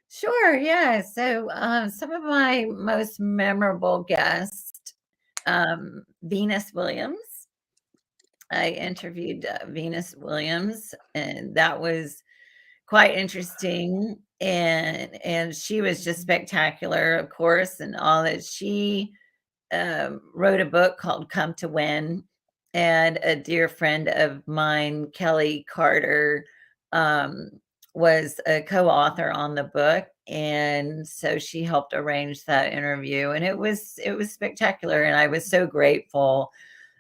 Sure, yeah. So, some of my most memorable guests, Venus Williams. I interviewed Venus Williams, and that was quite interesting. And she was just spectacular, of course, and all that. She wrote a book called Come to Win, and a dear friend of mine, Kelly Carter, um, was a co-author on the book, and so she helped arrange that interview, and it was spectacular, and I was so grateful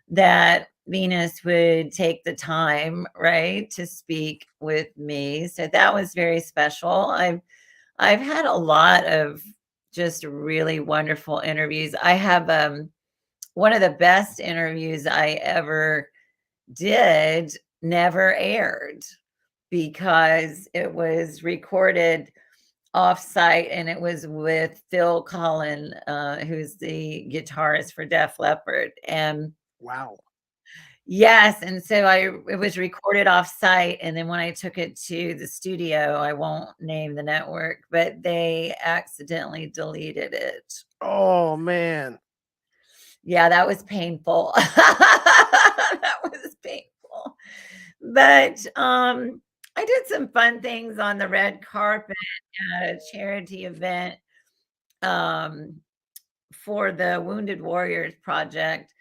that Venus would take the time, right, to speak with me. So that was very special. I've had a lot of just really wonderful interviews. I have one of the best interviews I ever did never aired because it was recorded off-site and it was with Phil Collen, who's the guitarist for Def Leppard. And Wow. yes, and so it was recorded off-site, and then when I took it to the studio, I won't name the network, but they accidentally deleted it. Oh, man. Yeah, that was painful. That was painful. But, I did some fun things on the red carpet at a charity event, um, for the Wounded Warriors Project,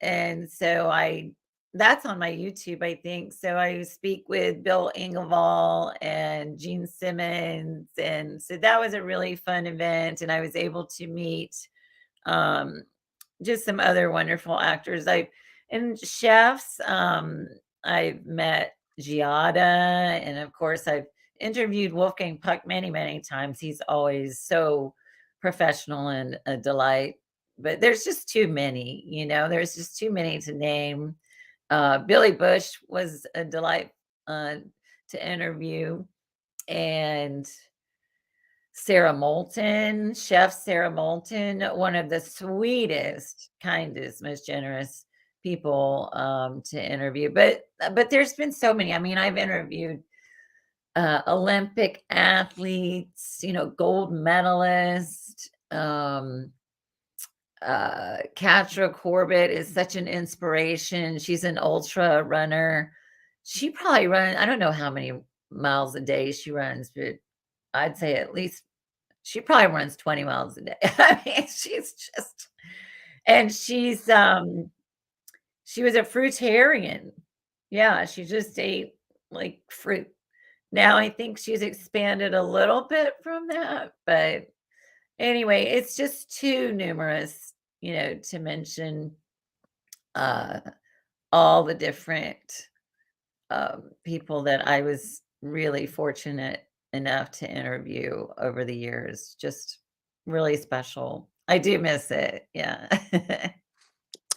and so I that's on my YouTube, I think. So I speak with Bill Engvall and Gene Simmons, and so that was a really fun event, and I was able to meet, um, just some other wonderful actors. I and chefs, I've met Giada, and of course, I've interviewed Wolfgang Puck many, many times. He's always so professional and a delight, but there's just too many, there's just too many to name. Billy Bush was a delight to interview, and Sara Moulton, Chef Sara Moulton, one of the sweetest, kindest, most generous people to interview. But there's been so many. I mean, I've interviewed Olympic athletes, gold medalist. Katra Corbett is such an inspiration. She's an ultra runner. she probably runs, I don't know how many miles a day she runs, but I'd say at least she probably runs 20 miles a day. I mean, she's just, and she was a fruitarian. Yeah, she just ate like fruit. Now I think she's expanded a little bit from that, but anyway, it's just too numerous, to mention uh all the different people that I was really fortunate enough to interview over the years. Just really special. I do miss it. Yeah.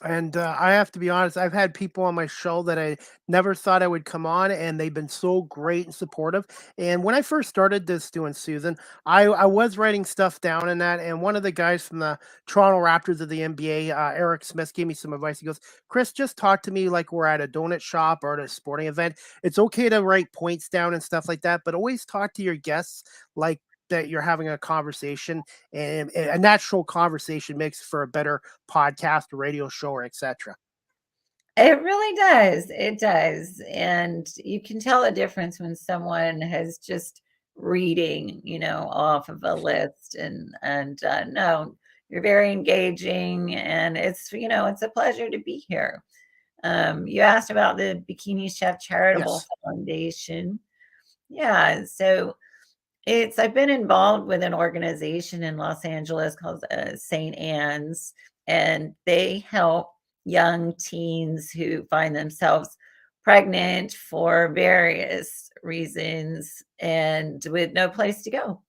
And I have to be honest, I've had people on my show that I never thought I would come on, and they've been so great and supportive. And when I first started this doing Susan, I was writing stuff down in that. And one of the guys from the Toronto Raptors of the NBA, Eric Smith, gave me some advice. He goes, Chris, just talk to me like we're at a donut shop or at a sporting event. It's okay to write points down and stuff like that, but always talk to your guests like that you're having a conversation, and a natural conversation makes for a better podcast, radio show, or etc. It really does. It does. And you can tell a difference when someone has just reading, off of a list, and no, you're very engaging, and it's a pleasure to be here. You asked about the Bikini Chef Charitable Yes. Foundation. Yeah, so I've been involved with an organization in Los Angeles called St. Anne's, and they help young teens who find themselves pregnant for various reasons and with no place to go.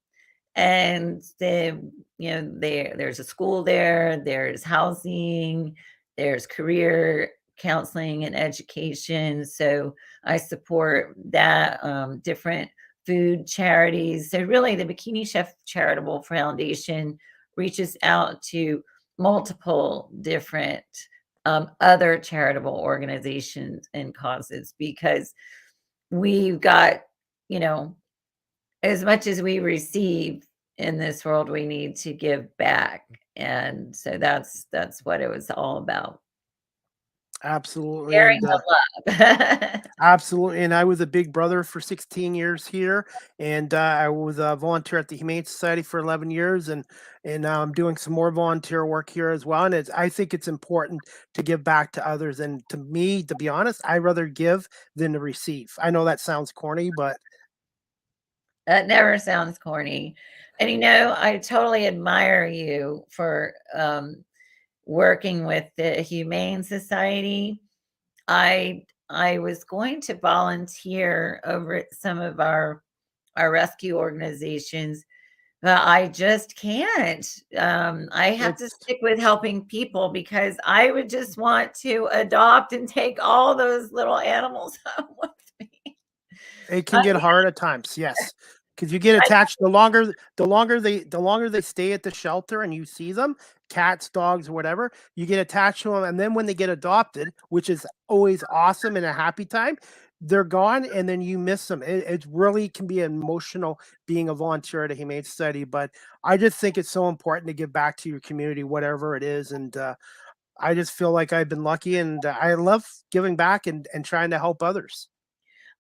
And there's a school there, there's housing, there's career counseling and education. So I support that, different food charities. So really, the Bikini Chef Charitable Foundation reaches out to multiple different other charitable organizations and causes, because we've got, you know, as much as we receive in this world, we need to give back. And so that's what it was all about. Absolutely. Sharing And the love. absolutely. And I was a big brother for 16 years here. And I was a volunteer at the Humane Society for 11 years. And now I'm doing some more volunteer work here as well. And I think it's important to give back to others. And to me, to be honest, I rather give than to receive. I know that sounds corny, but That never sounds corny. And I totally admire you for working with the Humane Society. I was going to volunteer over at some of our rescue organizations, but I just can't. I have to it's stick with helping people, because I would just want to adopt and take all those little animals home with me. it I can get hard at times, yes, because you get attached. The longer they stay at the shelter and you see them, cats, dogs, whatever, you get attached to them, and then when they get adopted, which is always awesome and a happy time, they're gone, and then you miss them. It really can be emotional being a volunteer at a Humane Society, but I just think it's so important to give back to your community, whatever it is, and I just feel like I've been lucky, and I love giving back and trying to help others.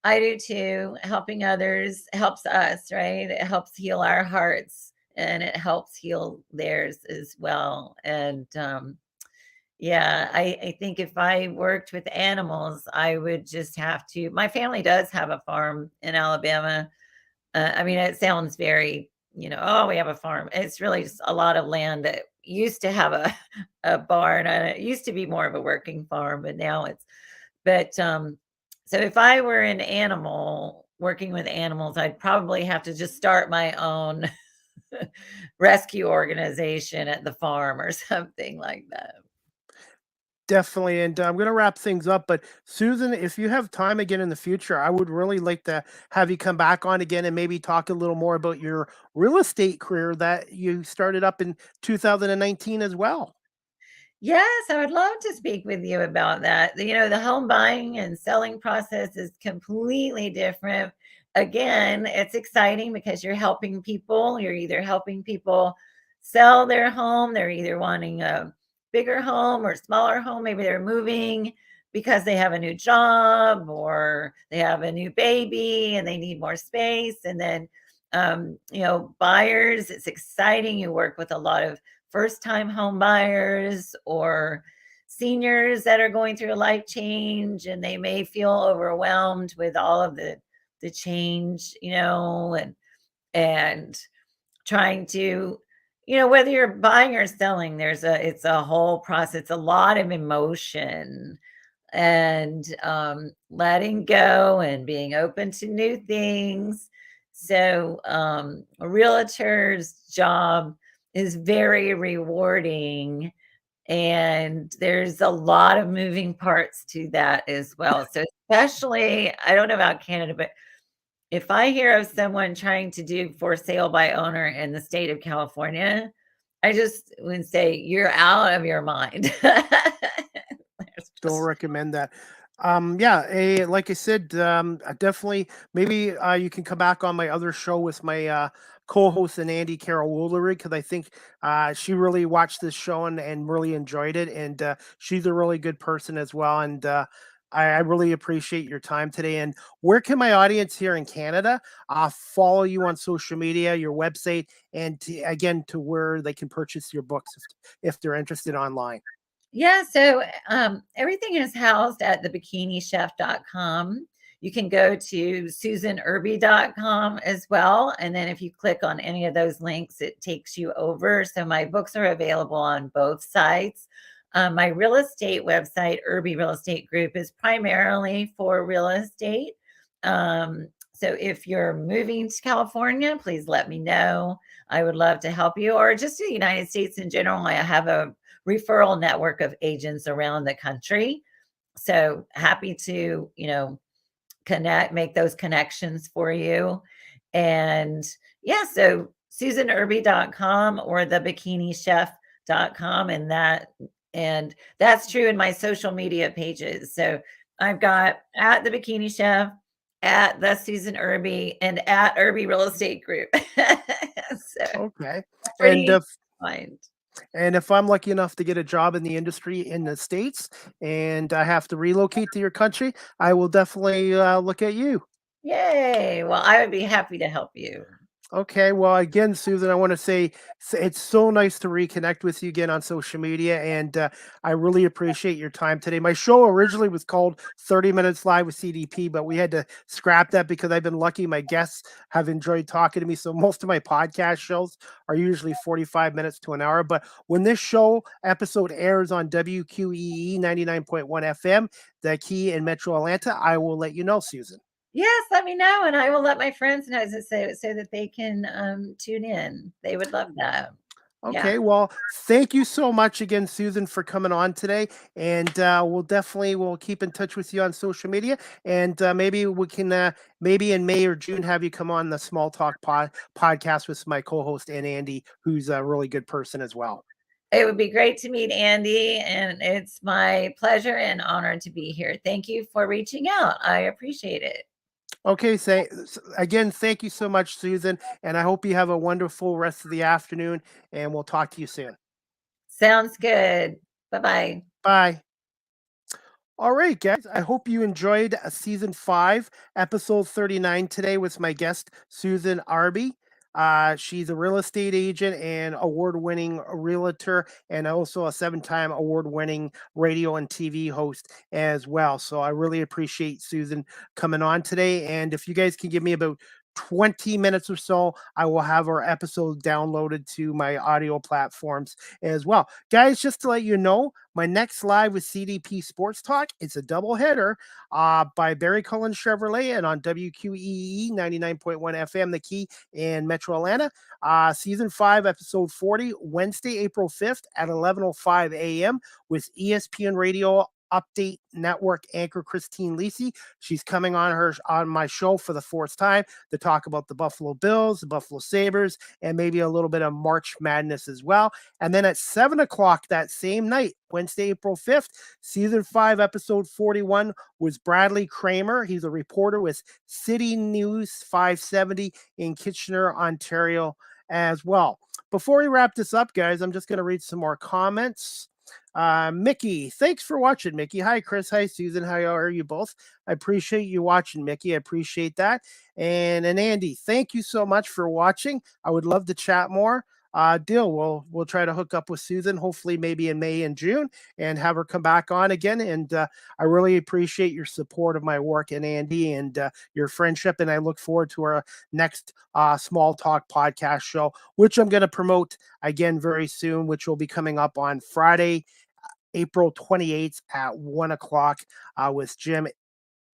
I do too. Helping others helps us, right? It helps heal our hearts, and it helps heal theirs as well. And yeah, I think if I worked with animals, I would just have to. My family does have a farm in Alabama. I mean, it sounds very, oh, we have a farm. It's really just a lot of land that used to have a barn. And it used to be more of a working farm, but now but so if I were an animal working with animals, I'd probably have to just start my own rescue organization at the farm or something like that. Definitely, and I'm going to wrap things up. But Susan, if you have time again in the future, I would really like to have you come back on again and maybe talk a little more about your real estate career that you started up in 2019 as well. Yes, I would love to speak with you about that. The home buying and selling process is completely different. Again, it's exciting because you're helping people. You're either helping people sell their home, they're either wanting a bigger home or smaller home, maybe they're moving. because they have a new job or they have a new baby and they need more space. And then, buyers, it's exciting. You work with a lot of first-time home buyers or seniors that are going through a life change, and they may feel overwhelmed with all of the change, and trying to, whether you're buying or selling, it's a whole process. It's a lot of emotion and letting go and being open to new things. So a realtor's job is very rewarding, and there's a lot of moving parts to that as well. So especially, I don't know about Canada, but if I hear of someone trying to do for sale by owner in the state of California, I just would say you're out of your mind. Don't recommend that. Like I said, definitely maybe you can come back on my other show with my co-host and Andy Carol Woolery, because I think she really watched this show and really enjoyed it, and she's a really good person as well. And I really appreciate your time today. And where can my audience here in Canada follow you on social media, your website, and again to where they can purchase your books if they're interested online? Yeah, so everything is housed at thebikinishef.com. You can go to susanirby.com as well. And then if you click on any of those links, it takes you over. So my books are available on both sites. My real estate website, Irby Real Estate Group, is primarily for real estate. So if you're moving to California, please let me know. I would love to help you, or just the United States in general. I have a referral network of agents around the country. So happy to, make those connections for you. And yeah, so susanirby.com or thebikinishef.com, and that's true in my social media pages. So I've got at the Bikini Chef, at the Susan Irby, and at Irby Real Estate Group. So Okay. pretty And fine. And if I'm lucky enough to get a job in the industry in the States and I have to relocate to your country, I will definitely look at you. Yay. Well, I would be happy to help you. Okay. Well, again, Susan, I want to say it's so nice to reconnect with you again on social media. And I really appreciate your time today. My show originally was called 30 Minutes Live with CDP, but we had to scrap that because I've been lucky. My guests have enjoyed talking to me. So most of my podcast shows are usually 45 minutes to an hour. But when this show episode airs on WQEE 99.1 FM, the key in Metro Atlanta, I will let you know, Susan. Yes, let me know, and I will let my friends know so that they can tune in. They would love that. Yeah. Okay, well, thank you so much again, Susan, for coming on today, and we'll keep in touch with you on social media, and maybe we can maybe in May or June have you come on the Small Talk podcast with my co-host and Andy, who's a really good person as well. It would be great to meet Andy, and it's my pleasure and honor to be here. Thank you for reaching out. I appreciate it. Okay, again, thank you so much, Susan, and I hope you have a wonderful rest of the afternoon, and we'll talk to you soon. Sounds good. Bye-bye. Bye. All right, guys, I hope you enjoyed season 5, episode 39 today with my guest, Susan Irby. She's a real estate agent and award-winning realtor, and also a 7-time award-winning radio and TV host as well. So I really appreciate Susan coming on today. And if you guys can give me about 20 minutes or so, I will have our episode downloaded to my audio platforms as well. Guys, just to let you know, my next live with CDP Sports Talk, it's a double header by Barry Collen Chevrolet and on WQEE 99.1 FM, The Key in Metro Atlanta. Season 5, episode 40, Wednesday, April 5th at 11:05 a.m. with ESPN Radio Update Network anchor Christine Lisi. She's coming on my show for the 4th time to talk about the Buffalo Bills, the Buffalo Sabres, and maybe a little bit of March Madness as well. And then at 7 o'clock that same night, Wednesday, April 5th, season 5, episode 41 was Bradley Kramer. He's a reporter with City News 570 in Kitchener, Ontario as well. Before we wrap this up, guys, I'm just going to read some more comments. Mickey, thanks for watching, Mickey. Hi, Chris. Hi, Susan. How are you both? I appreciate you watching, Mickey. I appreciate that. And Andy, thank you so much for watching. I would love to chat more. Deal. We'll try to hook up with Susan, hopefully maybe in May and June, and have her come back on again. And I really appreciate your support of my work, and Andy, and your friendship. And I look forward to our next Small Talk podcast show, which I'm going to promote again very soon, which will be coming up on Friday, April 28th at 1 o'clock with Jim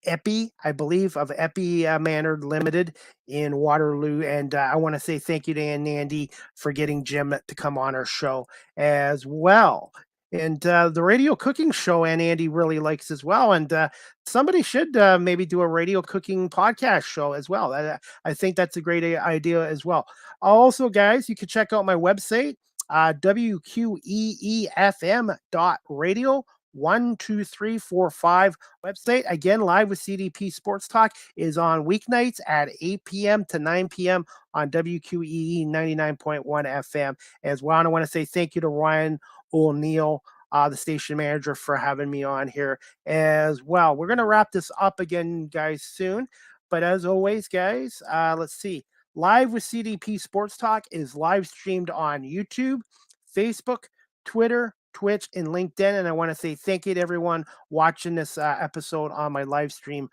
Epi, I believe, of Epi Manor Limited in Waterloo. And I want to say thank you to Andy for getting Jim to come on our show as well. And the radio cooking show, and Andy really likes as well. And somebody should maybe do a radio cooking podcast show as well. I think that's a great idea as well. Also, guys, you can check out my website, WQEEFM.radio. 12345 website. Again, live with CDP Sports Talk is on weeknights at 8 p.m. to 9 p.m. on WQEE 99.1 FM as well. And I want to say thank you to Ryan O'Neill, the station manager, for having me on here as well. We're going to wrap this up again, guys, soon. But as always, guys, let's see. Live with CDP Sports Talk is live streamed on YouTube, Facebook, Twitter, Twitch, and LinkedIn. And I want to say thank you to everyone watching this episode on my live stream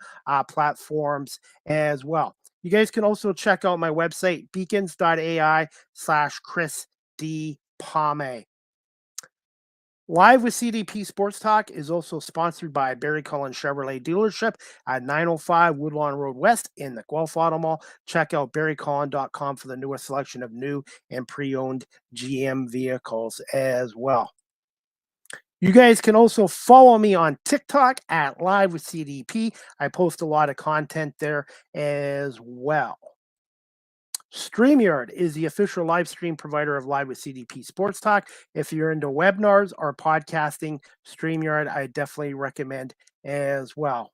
platforms as well. You guys can also check out my website, beacons.ai/Chris D. Palme. Live with CDP Sports Talk is also sponsored by Barry Collen Chevrolet Dealership at 905 Woodlawn Road West in the Guelph Auto Mall. Check out barrycollen.com for the newest selection of new and pre-owned GM vehicles as well. You guys can also follow me on TikTok at Live with CDP. I post a lot of content there as well. StreamYard is the official live stream provider of Live with CDP Sports Talk. If you're into webinars or podcasting, StreamYard I definitely recommend as well.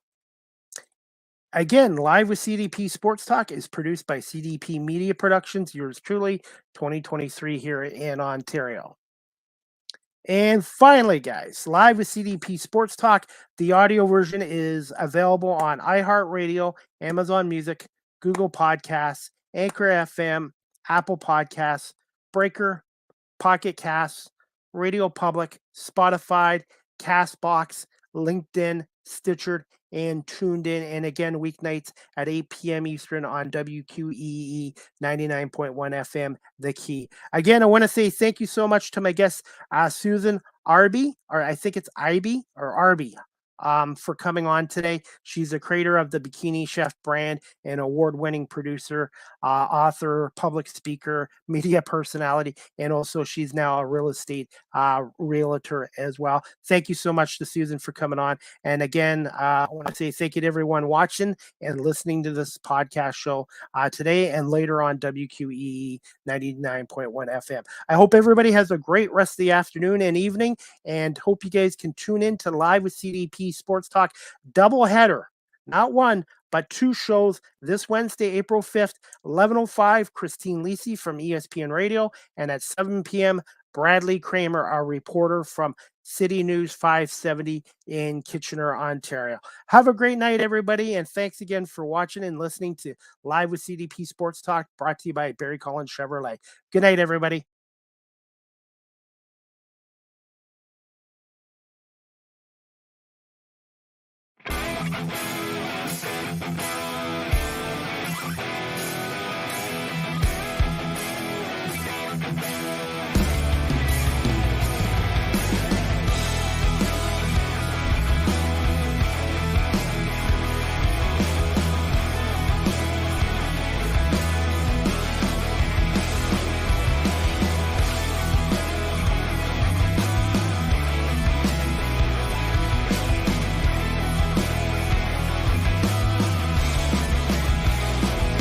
Again, Live with CDP Sports Talk is produced by CDP Media Productions, yours truly, 2023 here in Ontario. And finally, guys, Live with CDP Sports Talk, the audio version is available on iHeartRadio, Amazon Music, Google Podcasts, Anchor FM, Apple Podcasts, Breaker, Pocket Casts, Radio Public, Spotify, Castbox, LinkedIn, Stitcher, and Tuned In. And again, weeknights at 8 p.m. Eastern on WQEE 99.1 FM, The Key. Again, I want to say thank you so much to my guest, Susan Irby, or I think it's Irby or Arby, for coming on today. She's the creator of the Bikini Chef brand and award-winning producer, author, public speaker, media personality, and also she's now a real estate realtor as well. Thank you so much to Susan for coming on. And again, I want to say thank you to everyone watching and listening to this podcast show today and later on WQEE 99.1 FM. I hope everybody has a great rest of the afternoon and evening, and hope you guys can tune in to Live with CDP Sports Talk doubleheader, not one, but two shows this Wednesday, April 5th, 11:05, Christine Lisi from ESPN Radio, and at 7 p.m., Bradley Kramer, our reporter from City News 570 in Kitchener, Ontario. Have a great night, everybody, and thanks again for watching and listening to Live with CDP Sports Talk, brought to you by Barry Collen Chevrolet. Good night, everybody.